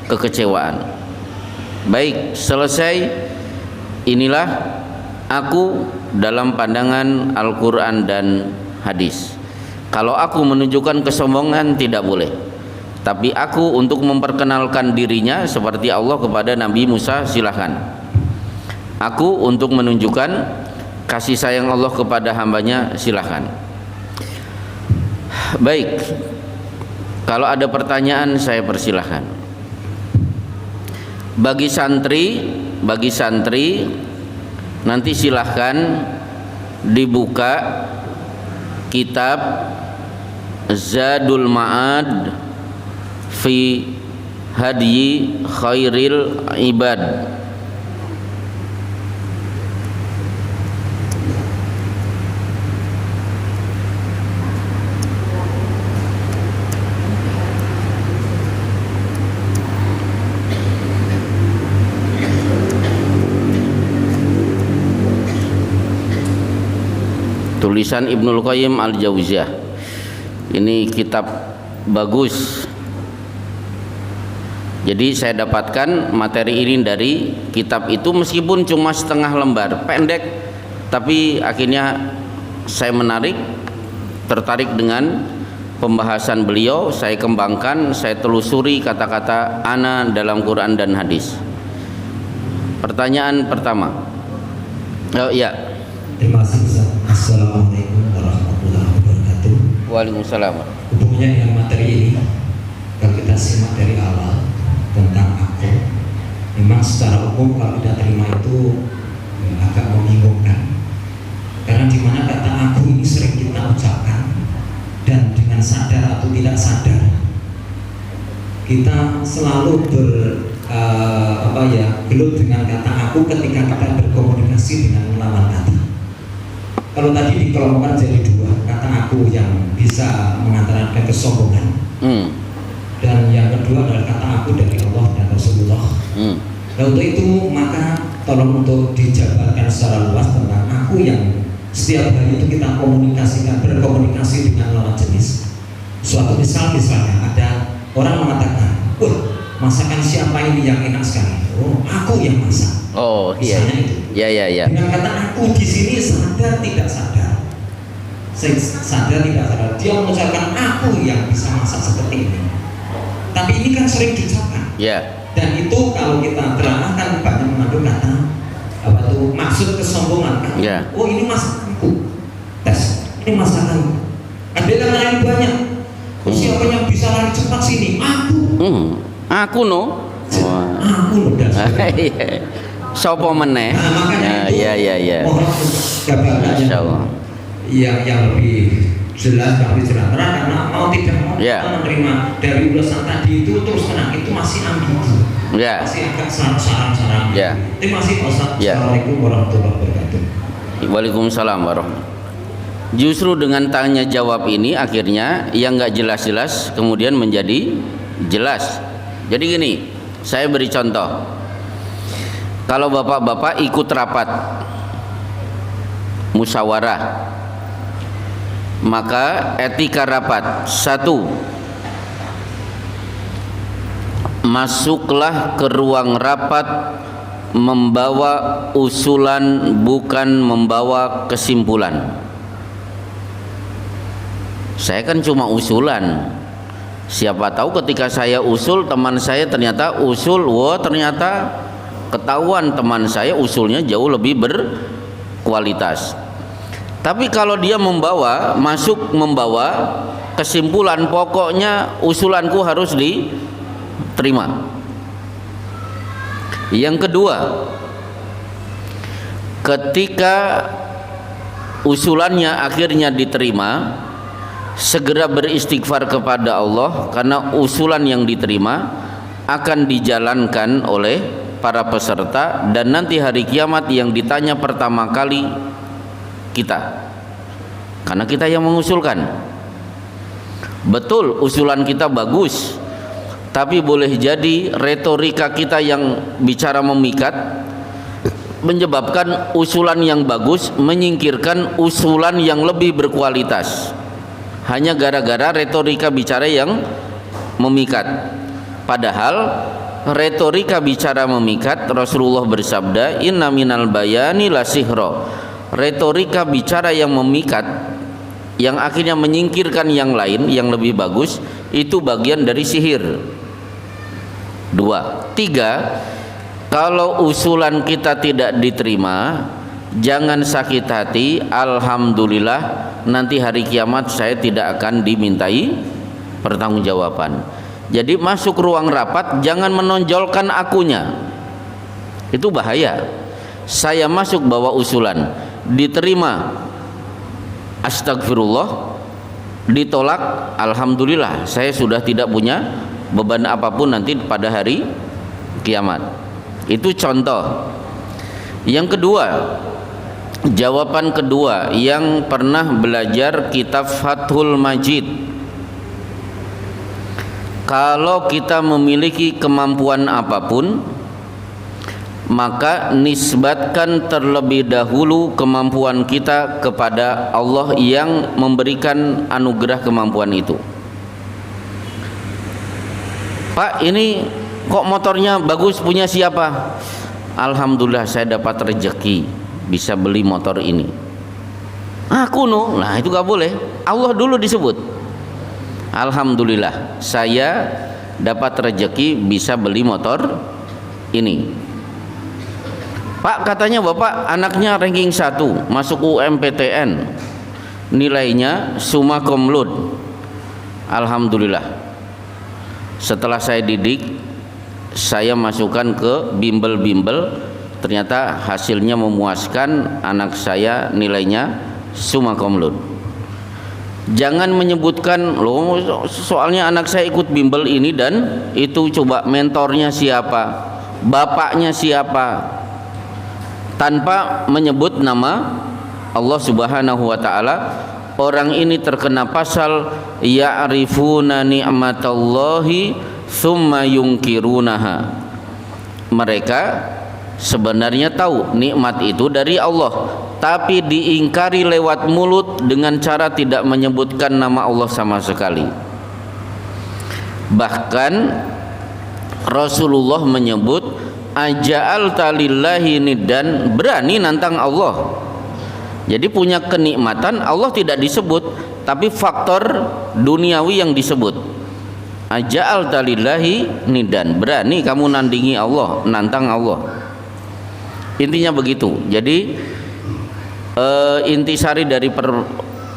kekecewaan. Baik, selesai inilah aku dalam pandangan Al-Quran dan hadis. Kalau aku menunjukkan kesombongan tidak boleh, tapi aku untuk memperkenalkan dirinya seperti Allah kepada Nabi Musa silahkan. Aku untuk menunjukkan kasih sayang Allah kepada hambanya silahkan. Baik, kalau ada pertanyaan saya persilahkan. Bagi santri nanti silahkan dibuka kitab Zadul Ma'ad fi Hadyi Khairil Ibad. Tulisan Ibnul Qayyim Al-Jauziyah. Ini kitab bagus. Jadi saya dapatkan materi ini dari kitab itu meskipun cuma setengah lembar, pendek, tapi akhirnya saya tertarik dengan pembahasan beliau, saya kembangkan, saya telusuri kata-kata ana dalam Quran dan hadis. Pertanyaan pertama. Oh iya. Terima kasih Ustaz. Assalamualaikum warahmatullahi wabarakatuh. Waalaikumsalam. Hubungannya dengan materi ini, kalau kita simak dari awal tentang aku, memang secara umum kalau kita terima itu agak membingungkan, karena di mana kata aku ini sering kita ucapkan dan dengan sadar atau tidak sadar kita selalu gelut dengan kata aku ketika kita berkomunikasi dengan lawan kata. Kalau tadi dikelompokkan jadi dua, kata aku yang bisa mengantarkan kesombongan, dan yang kedua adalah kata aku dari Allah dan Rasulullah. Nah, untuk itu maka tolong untuk dijabarkan secara luas tentang aku yang setiap hari itu kita berkomunikasi dengan lawan jenis. Suatu misalnya ada orang mengatakan, wah masakan siapa ini yang enak sekali? Oh, aku yang masak. Oh iya. Iya. Dengan kata aku di sini sadar tidak sadar, dia mengucapkan aku yang bisa masak seperti ini. Tapi ini kan sering diucapkan. Yeah. Dan itu kalau kita telah kan banyak mengandung kata maksud kesombongan kan. Yeah. Oh ini masakanku, tes ini masakanku. Ada yang lain banyak. Siapa yang bisa lari cepat sini? Aku no. Aku no dasar. Sopo meneh. Makanya iya. Mohon gambarannya yang lebih jelas, karena mau tidak mau menerima dari ulasan tadi itu terus terang itu masih ambigu, masih agak sarang-sarang. Terima kasih Pak Ustaz. Assalamualaikum warahmatullahi wabarakatuh. Waalaikumsalam warahmatullahi. Justru dengan tanya jawab ini akhirnya yang nggak jelas-jelas kemudian menjadi jelas. Jadi gini, saya beri contoh. Kalau bapak-bapak ikut rapat musyawarah, maka etika rapat: 1, masuklah ke ruang rapat membawa usulan bukan membawa kesimpulan. Saya kan cuma usulan. Siapa tahu ketika saya usul teman saya ternyata ternyata ketahuan teman saya usulnya jauh lebih berkualitas. Tapi kalau dia membawa kesimpulan, pokoknya usulanku harus diterima. Yang kedua, ketika usulannya akhirnya diterima, segera beristighfar kepada Allah karena usulan yang diterima akan dijalankan oleh para peserta, dan nanti hari kiamat yang ditanya pertama kali kita, karena kita yang mengusulkan. Betul usulan kita bagus, tapi boleh jadi retorika kita yang bicara memikat menyebabkan usulan yang bagus menyingkirkan usulan yang lebih berkualitas hanya gara-gara retorika bicara yang memikat. Padahal retorika bicara memikat. Rasulullah bersabda, inna minal bayani la sihra. Retorika bicara yang memikat, yang akhirnya menyingkirkan yang lain yang lebih bagus, itu bagian dari sihir. 2. 3. Kalau usulan kita tidak diterima, jangan sakit hati. Alhamdulillah, nanti hari kiamat saya tidak akan dimintai pertanggungjawaban. Jadi masuk ruang rapat jangan menonjolkan akunya, itu bahaya. Saya masuk bawa usulan, diterima astagfirullah, ditolak alhamdulillah, saya sudah tidak punya beban apapun nanti pada hari kiamat. Itu contoh. Yang kedua, jawaban kedua yang pernah belajar kitab Fathul Majid, kalau kita memiliki kemampuan apapun, maka nisbatkan terlebih dahulu kemampuan kita kepada Allah yang memberikan anugerah kemampuan itu. Pak, ini kok motornya bagus, punya siapa? Alhamdulillah saya dapat rezeki bisa beli motor ini. Aku no, nah itu gak boleh. Allah dulu disebut. Alhamdulillah saya dapat rezeki bisa beli motor ini. Pak, katanya Bapak anaknya ranking 1 masuk UMPTN, nilainya summa cum laude. Alhamdulillah, setelah saya didik, saya masukkan ke bimbel-bimbel, ternyata hasilnya memuaskan, anak saya nilainya summa cum laude. Jangan menyebutkan loh soalnya anak saya ikut bimbel ini dan itu, coba mentornya siapa, bapaknya siapa, tanpa menyebut nama Allah Subhanahu wa taala. Orang ini terkena pasal ya'rifuna ni'matallahi tsumma yungkirunaha. Mereka sebenarnya tahu nikmat itu dari Allah, tapi diingkari lewat mulut dengan cara tidak menyebutkan nama Allah sama sekali. Bahkan Rasulullah menyebut aja'alta lillahi niddan, berani nantang Allah. Jadi punya kenikmatan Allah tidak disebut, tapi faktor duniawi yang disebut. Aja'alta lillahi niddan, berani kamu nandingi Allah, nantang Allah. Intinya begitu. Jadi intisari dari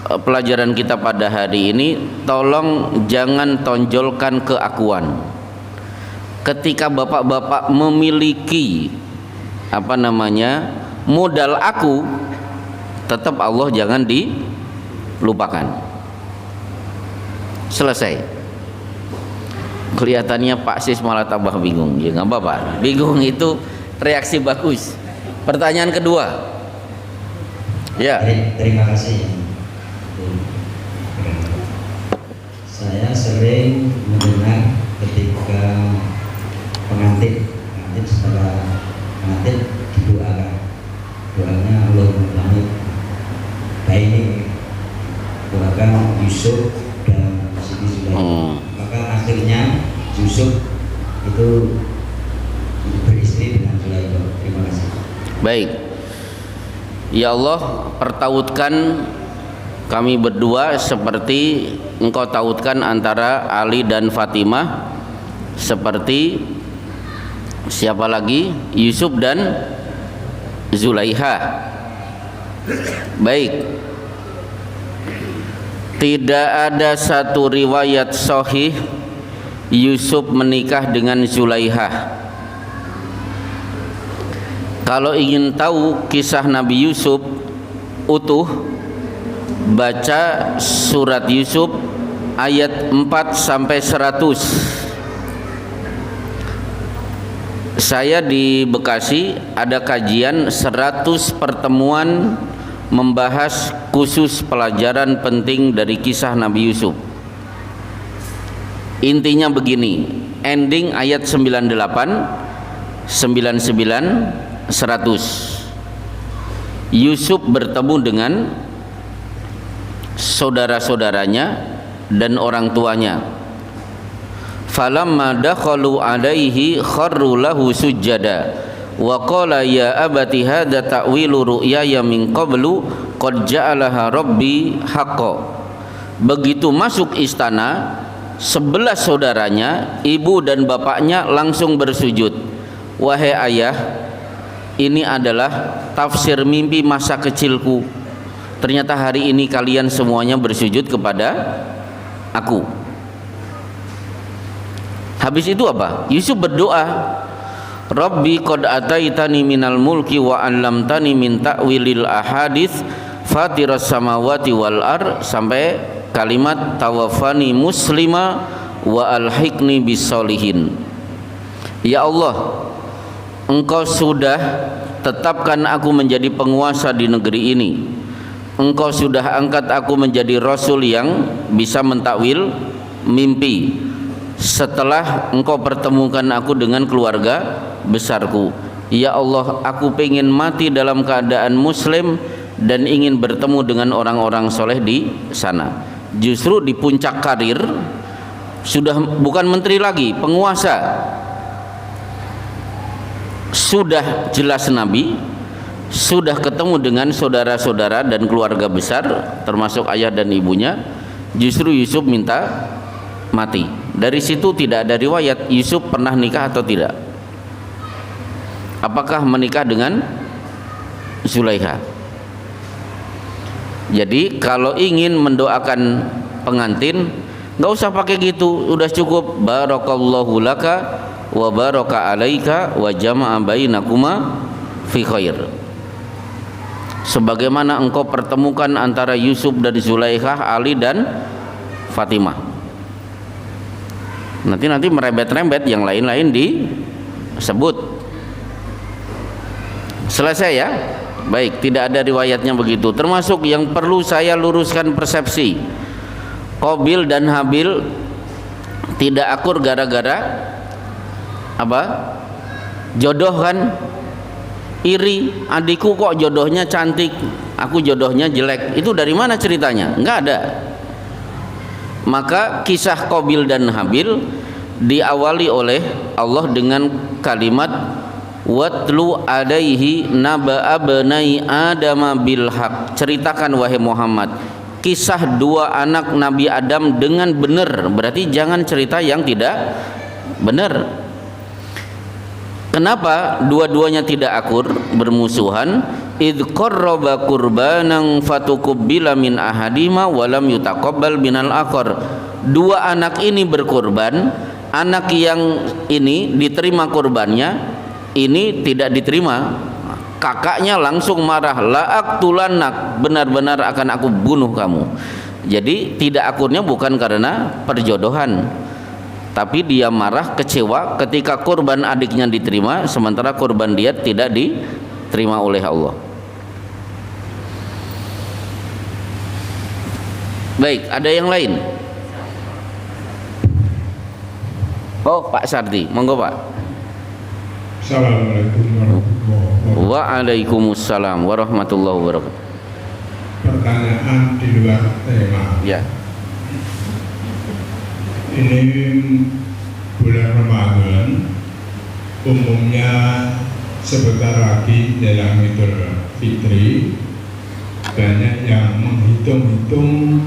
pelajaran kita pada hari ini, tolong jangan tonjolkan keakuan. Ketika bapak-bapak memiliki modal aku, tetap Allah jangan dilupakan. Selesai. Kelihatannya Pak Sis malah tambah bingung. Ya nggak apa-apa, bingung itu reaksi bagus. Pertanyaan kedua. Ya. Terima kasih. Saya sering mendengar ketika pengantin setelah pengantin didoakan, doanya Allah langit baik, doakan Yusuf dan Siti Zulaikha. Maka akhirnya Yusuf itu beristri dengan Zulaikha. Terima kasih. Baik. Ya Allah, pertautkan kami berdua seperti Engkau tautkan antara Ali dan Fatimah, seperti siapa lagi? Yusuf dan Zulaikha. Baik. Tidak ada satu riwayat sahih Yusuf menikah dengan Zulaikha. Kalau ingin tahu kisah Nabi Yusuf utuh, baca surat Yusuf ayat 4 sampai 100. Saya di Bekasi ada kajian 100 pertemuan membahas khusus pelajaran penting dari kisah Nabi Yusuf. Intinya begini, ending ayat 98, 99, 100. Yusuf bertemu dengan saudara-saudaranya dan orang tuanya. falamma dakhalu alaihi kharru lahu sujada wa qala ya abati hadza ta'wilu ru'yaya min qablu qad ja'alaha rabbi haqqan. Begitu masuk istana, 11 saudaranya, ibu dan bapaknya langsung bersujud. Wahai ayah, ini adalah tafsir mimpi masa kecilku. Ternyata hari ini kalian semuanya bersujud kepada aku. Habis itu apa? Yusuf berdoa, Rabbi qad ataitani minal mulki wa 'allamtani min ta'wilil ahadits fatiras samawati wal ard, sampai kalimat tawaffani muslima wa alhiqni bisolihin. Ya Allah, Engkau sudah tetapkan aku menjadi penguasa di negeri ini. Engkau sudah angkat aku menjadi rasul yang bisa mentakwil mimpi. Setelah Engkau pertemukan aku dengan keluarga besarku. Ya Allah, aku pengen mati dalam keadaan muslim dan ingin bertemu dengan orang-orang soleh di sana. Justru di puncak karir, sudah bukan menteri lagi, penguasa, sudah jelas nabi, sudah ketemu dengan saudara-saudara dan keluarga besar termasuk ayah dan ibunya. Justru Yusuf minta mati. Dari situ tidak ada riwayat Yusuf pernah nikah atau tidak. Apakah menikah dengan Zulaikha? Jadi kalau ingin mendoakan pengantin, nggak usah pakai gitu, udah cukup barakallahu laka wa baraka alaika wa jama'a bainakuma fi khair. Sebagaimana engkau pertemukan antara Yusuf dan Zulaikha, Ali dan Fatimah. Nanti merembet-rembet yang lain-lain disebut. Selesai ya? Baik, tidak ada riwayatnya begitu. Termasuk yang perlu saya luruskan persepsi, Qabil dan Habil tidak akur gara-gara apa? Jodoh kan? Iri, adikku kok jodohnya cantik, aku jodohnya jelek. Itu dari mana ceritanya? Enggak ada. Maka kisah Qabil dan Habil diawali oleh Allah dengan kalimat watlu alaihi naba'a bani adama bil haq. Ceritakan wahai Muhammad kisah dua anak Nabi Adam dengan benar. Berarti jangan cerita yang tidak benar. Kenapa dua-duanya tidak akur, bermusuhan? Idh qarraba qurbanan fatukubbila min ahadima walam yutaqabbal minal akhar. Dua anak ini berkorban, anak yang ini diterima kurbannya, ini tidak diterima. Kakaknya langsung marah, la'aqtulannak, benar-benar akan aku bunuh kamu. Jadi tidak akurnya bukan karena perjodohan, tapi dia marah, kecewa ketika kurban adiknya diterima, sementara kurban dia tidak diterima oleh Allah. Baik, ada yang lain? Oh, Pak Sardi, monggo Pak. Assalamualaikum warahmatullahi wabarakatuh. Waalaikumsalam warahmatullahi wabarakatuh. Pertanyaan di luar tema. Ya. Ini bulan Ramadan, umumnya sebentar lagi dalam Idul Fitri, banyak yang menghitung-hitung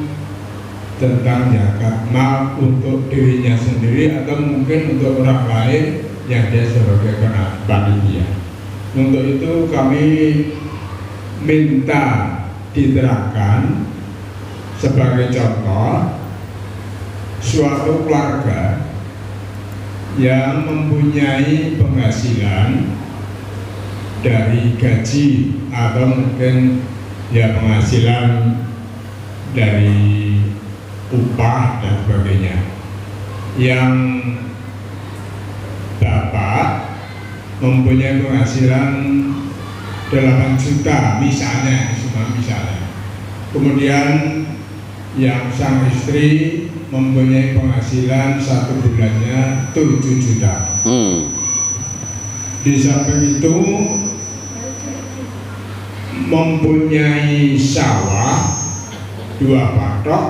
tentang zakat mal untuk dirinya sendiri atau mungkin untuk orang lain yang dia sebagai panitia. Untuk itu kami minta diterangkan sebagai contoh suatu keluarga yang mempunyai penghasilan dari gaji atau mungkin ya penghasilan dari upah dan sebagainya, yang bapak mempunyai penghasilan 8 juta misalnya, kemudian yang sang istri mempunyai penghasilan satu bulannya 7 juta. Di samping itu mempunyai sawah 2 patok,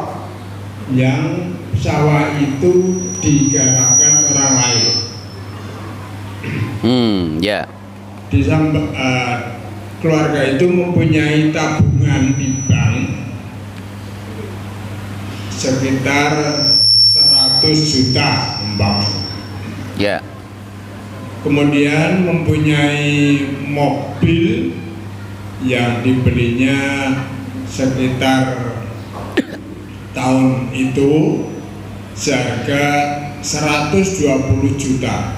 yang sawah itu digarapkan Ya. Keluarga itu mempunyai tabungan di bank sekitar 100 juta umpamanya. Ya. Kemudian mempunyai mobil yang dibelinya sekitar tahun itu seharga 120 juta.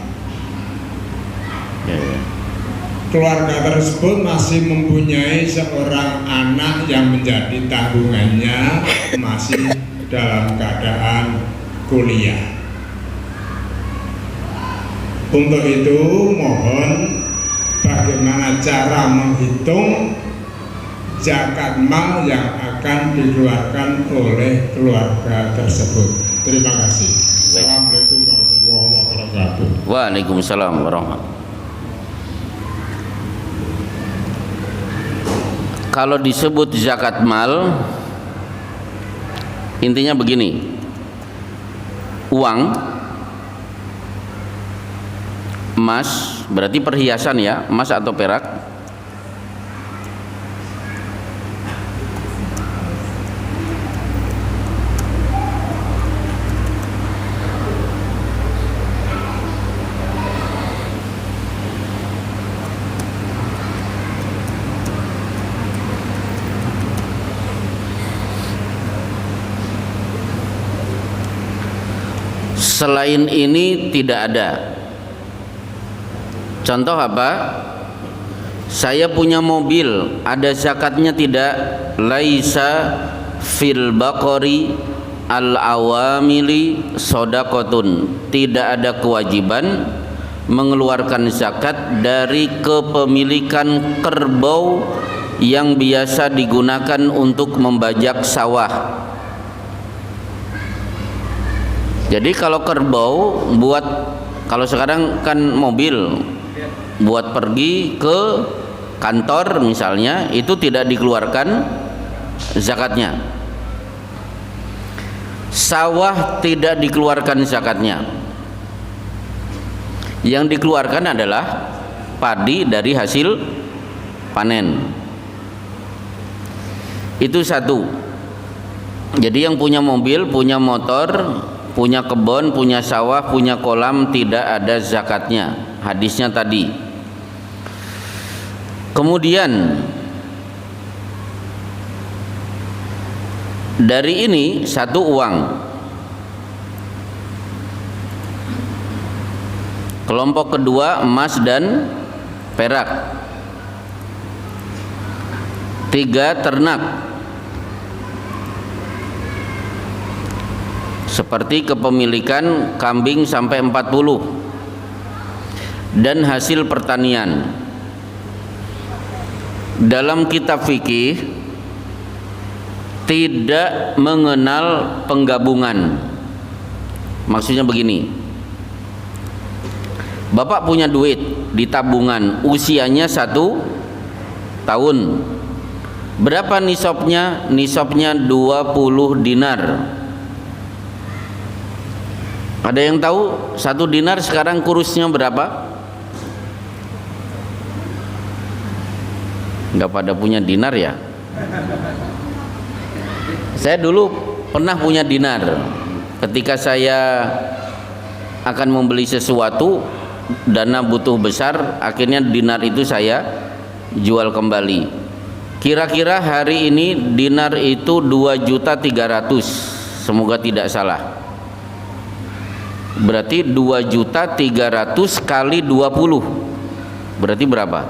Ya, ya. Keluarga tersebut masih mempunyai seorang anak yang menjadi tanggungannya, masih dalam keadaan kuliah. Untuk itu mohon bagaimana cara menghitung zakat mal yang akan dikeluarkan oleh keluarga tersebut. Terima kasih. Assalamualaikum warahmatullahi wabarakatuh. Waalaikumsalam warahmatullahi. Kalau disebut zakat mal, intinya begini, uang, emas, berarti perhiasan ya, emas atau perak, selain ini tidak ada. Contoh apa? Saya punya mobil, ada zakatnya tidak? Laisa fil baqari al awamili sodakotun. Tidak ada kewajiban mengeluarkan zakat dari kepemilikan kerbau yang biasa digunakan untuk membajak sawah. Jadi kalau kerbau buat, kalau sekarang kan mobil buat pergi ke kantor misalnya, itu tidak dikeluarkan zakatnya. Sawah tidak dikeluarkan zakatnya. Yang dikeluarkan adalah padi dari hasil panen. Itu satu. Jadi yang punya mobil, punya motor, punya kebun, punya sawah, punya kolam, tidak ada zakatnya. Hadisnya tadi. Kemudian dari ini satu uang. Kelompok kedua emas dan perak. 3 ternak. Seperti kepemilikan kambing sampai 40 dan hasil pertanian. Dalam kitab fikih tidak mengenal penggabungan. Maksudnya begini, Bapak punya duit di tabungan, usianya 1 tahun. Berapa nisabnya? Nisabnya 20 dinar. Ada yang tahu 1 dinar sekarang kurusnya berapa? Enggak pada punya dinar ya? Saya dulu pernah punya dinar. Ketika saya akan membeli sesuatu, dana butuh besar, akhirnya dinar itu saya jual kembali. Kira-kira hari ini dinar itu 2.300.000, semoga tidak salah. Berarti 2.300.000 kali 20 berarti berapa?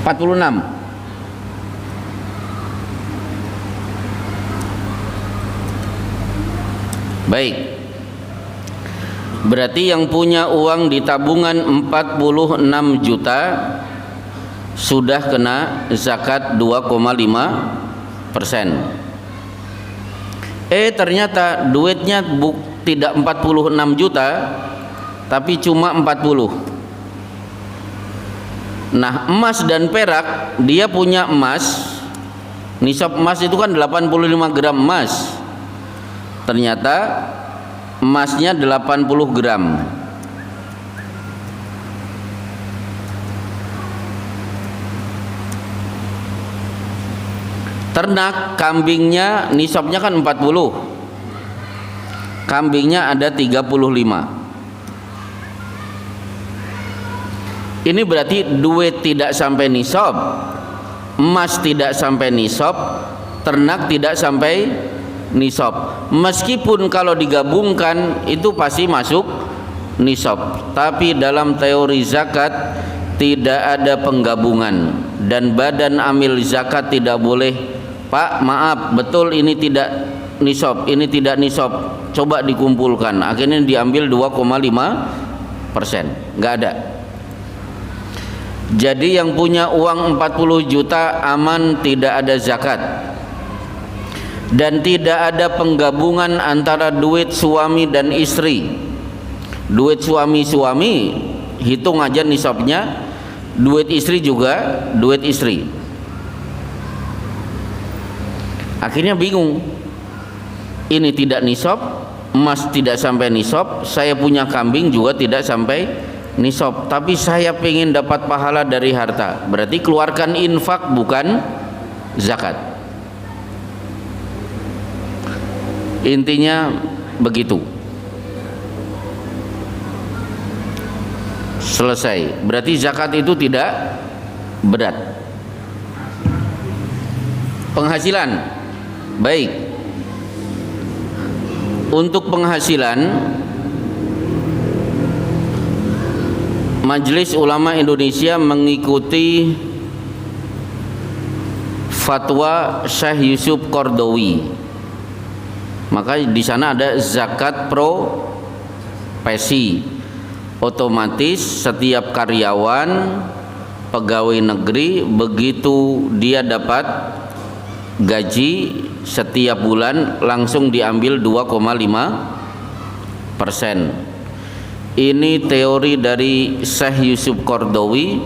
$46. Baik. Berarti yang punya uang di tabungan 46 juta sudah kena zakat 2,5%. Ternyata duitnya tidak 46 juta tapi cuma 40. Nah, emas dan perak, dia punya emas Nisab emas itu kan 85 gram emas. Ternyata emasnya 80 gram. Ternak kambingnya nisabnya kan 40. Kambingnya ada 35. Ini berarti duit tidak sampai nisab, emas tidak sampai nisab, ternak tidak sampai nisab. Meskipun kalau digabungkan itu pasti masuk nisab, tapi dalam teori zakat tidak ada penggabungan dan badan amil zakat tidak boleh, Pak maaf betul ini tidak nisab, ini tidak nisab, coba dikumpulkan, akhirnya diambil 2,5%, nggak ada. Jadi yang punya uang 40 juta aman, tidak ada zakat. Dan tidak ada penggabungan antara duit suami dan istri. Duit suami-suami hitung aja nisabnya, duit istri juga duit istri. Akhirnya bingung. Ini tidak nisab, emas tidak sampai nisab, saya punya kambing juga tidak sampai nisab, tapi saya pengen dapat pahala dari harta. Berarti keluarkan infak bukan zakat. Intinya begitu. Selesai. Berarti zakat itu tidak berat. Penghasilan. Baik. Untuk penghasilan, Majelis Ulama Indonesia mengikuti fatwa Syekh Yusuf Qardawi. Maka di sana ada zakat profesi. Otomatis setiap karyawan pegawai negeri begitu dia dapat gaji setiap bulan langsung diambil 2,5%. Ini teori dari Syekh Yusuf Qardawi,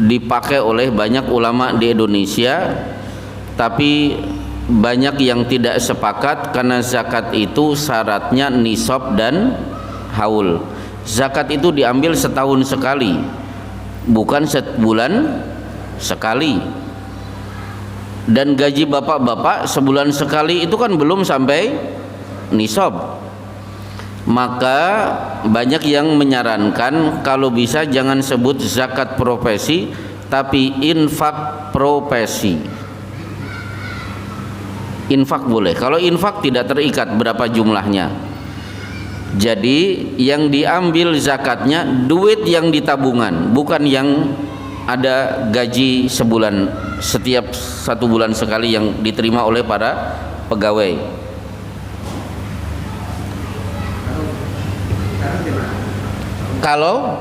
dipakai oleh banyak ulama di Indonesia, tapi banyak yang tidak sepakat karena zakat itu syaratnya nisab dan haul. Zakat itu diambil setahun sekali, bukan sebulan sekali. Dan gaji bapak-bapak sebulan sekali itu kan belum sampai nisab. Maka banyak yang menyarankan kalau bisa jangan sebut zakat profesi, tapi infak profesi. Infak boleh, kalau infak tidak terikat berapa jumlahnya. Jadi yang diambil zakatnya duit yang di tabungan, bukan yang ada gaji sebulan, setiap 1 bulan sekali yang diterima oleh para pegawai. Kalau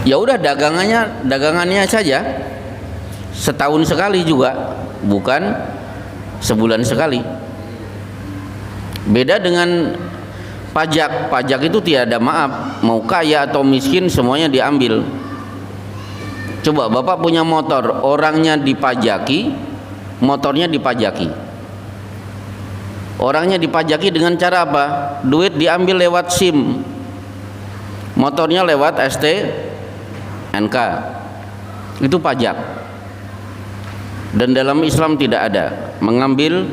ya udah dagangannya saja setahun sekali juga, bukan sebulan sekali. Beda dengan pajak. Pajak itu tiada maaf, mau kaya atau miskin semuanya diambil. Coba Bapak punya motor, orangnya dipajaki, motornya dipajaki. Orangnya dipajaki dengan cara apa? Duit diambil lewat SIM, motornya lewat STNK. Itu pajak. Dan dalam Islam tidak ada mengambil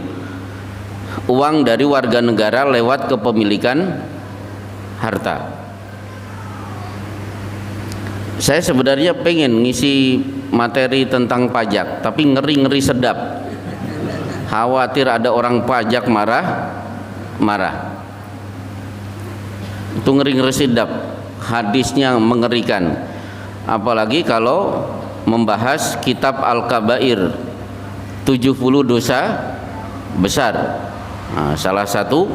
uang dari warga negara lewat kepemilikan harta. Saya sebenarnya pengen ngisi materi tentang pajak, tapi ngeri-ngeri sedap. Khawatir ada orang pajak marah. Itu ngeri-ngeri sedap. Hadisnya mengerikan. Apalagi kalau membahas kitab Al-Kabair, 70 dosa besar. Nah, salah satu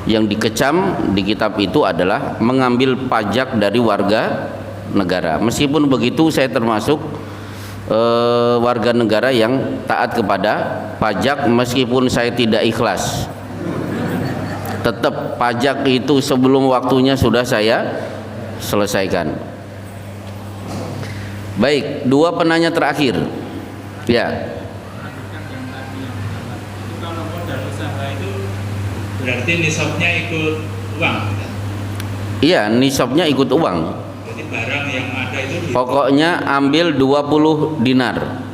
yang dikecam di kitab itu adalah mengambil pajak dari warga negara. Meskipun begitu saya termasuk warga negara yang taat kepada pajak, meskipun saya tidak ikhlas. Tetap pajak itu sebelum waktunya sudah saya selesaikan. Baik, dua penanya terakhir. Ya. Kalau modal usaha itu berarti nisabnya ikut uang. Iya, nisabnya ikut uang. Jadi barang yang ada itu Pokoknya ambil 20 dinar.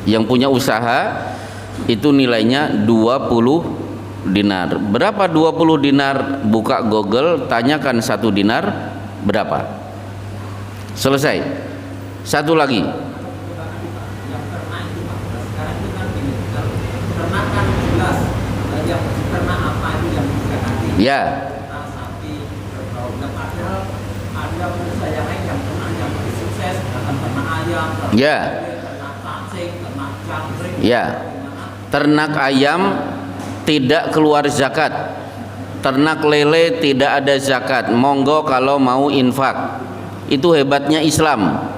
Yang punya usaha itu nilainya 20 dinar. Berapa 20 dinar? Buka Google, tanyakan 1 dinar berapa. Selesai. Satu lagi. Ya. Ya. Ya. Ternak ayam tidak keluar zakat. Ternak lele tidak ada zakat. Monggo kalau mau infak. Itu hebatnya Islam.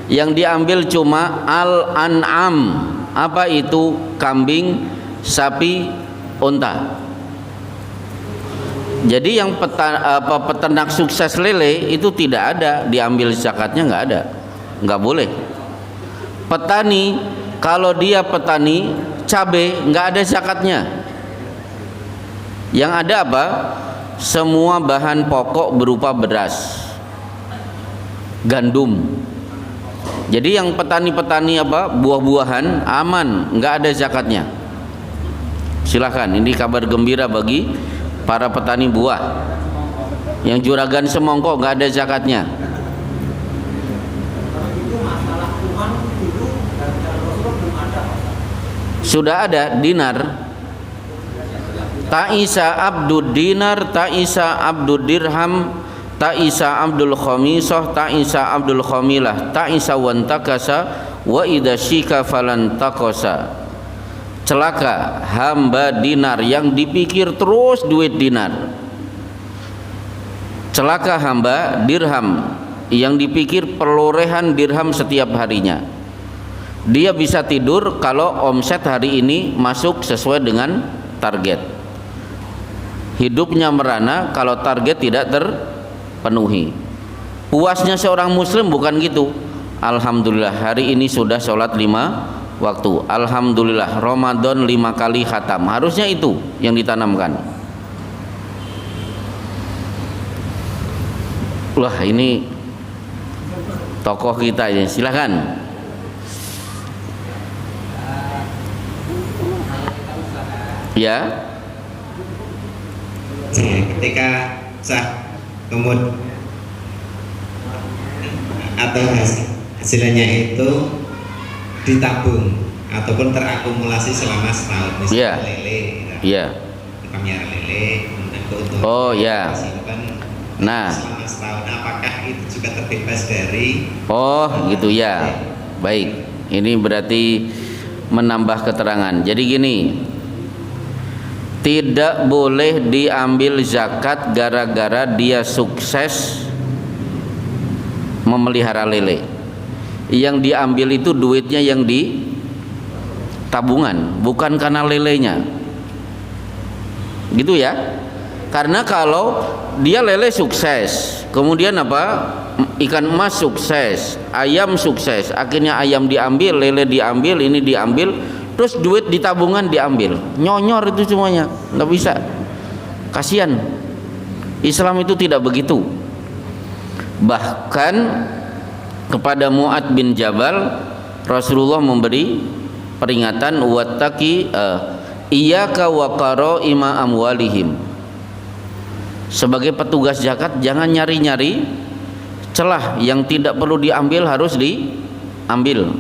Yang diambil cuma al-an'am. Apa itu? Kambing, sapi, unta. Jadi yang peternak sukses lele itu tidak ada diambil zakatnya, nggak ada, nggak boleh. Petani, kalau dia petani cabai nggak ada zakatnya. Yang ada apa? Semua bahan pokok berupa beras, gandum. Jadi yang petani-petani apa? Buah-buahan aman, nggak ada zakatnya. Silakan, ini kabar gembira bagi para petani buah. Yang juragan semongko nggak ada zakatnya. Sudah ada dinar. Ta'isa abdud dinar, ta'isa abdud dirham, ta'isa abdul khamisah, ta'isa abdul khamilah, ta'isa wantakasa, wa idza syika falan takosa. Celaka hamba dinar yang dipikir terus duit dinar. Celaka hamba dirham yang dipikir perolehan dirham setiap harinya. Dia bisa tidur kalau omset hari ini masuk sesuai dengan target. Hidupnya merana kalau target tidak terpenuhi. Puasnya seorang muslim bukan gitu. Alhamdulillah hari ini sudah sholat 5 waktu. Alhamdulillah Ramadan 5 kali khatam. Harusnya itu yang ditanamkan. Wah, ini tokoh kita ya. Silakan. Ya. Ketika kemudian atau hasilnya itu ditabung ataupun terakumulasi selama setahun, misalnya lele, miara lele, kemudian keuntungan. Oh ya. Nah, selama setahun, apakah itu juga terbebas dari? Oh gitu ya. Baik, ini berarti menambah keterangan. Jadi gini, tidak boleh diambil zakat gara-gara dia sukses memelihara lele. Yang diambil itu duitnya yang di tabungan, bukan karena lelenya. Gitu ya. Karena kalau dia lele sukses, kemudian apa? Ikan emas sukses, ayam sukses, akhirnya ayam diambil, lele diambil, ini diambil, terus duit di tabungan diambil. Nyonyor itu semuanya, nggak bisa. Kasihan. Islam itu tidak begitu. Bahkan kepada Mu'ad bin Jabal Rasulullah memberi peringatan, wattaqi iyyaka wa qaraima amwalihim. Sebagai petugas zakat jangan nyari-nyari celah yang tidak perlu diambil, harus diambil.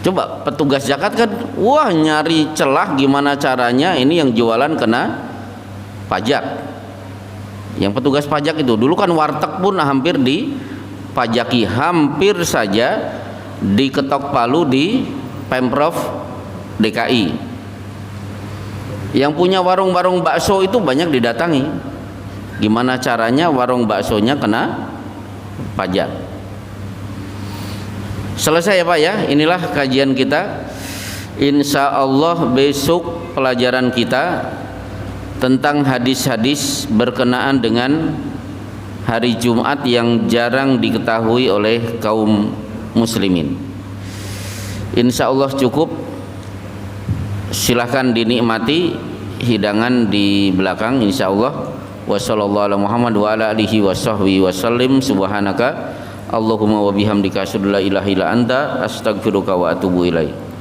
Coba petugas zakat kan, wah nyari celah gimana caranya, ini yang jualan kena pajak. Yang petugas pajak itu dulu kan warteg pun hampir dipajaki, hampir saja diketok palu di Pemprov DKI. Yang punya warung-warung bakso itu banyak didatangi. Gimana caranya warung baksonya kena pajak. Selesai ya Pak ya. Inilah kajian kita. Insya Allah besok pelajaran kita tentang hadis-hadis berkenaan dengan hari Jumat yang jarang diketahui oleh kaum muslimin. Insya Allah cukup, silahkan dinikmati hidangan di belakang insya Allah. Wassallallahu ala Muhammad wa ala alihi wa sahbihi wasallim. Subhanaka Allahumma wa bihamdika asyhadu an la ilaha illa anta astaghfiruka wa atubu ilaik.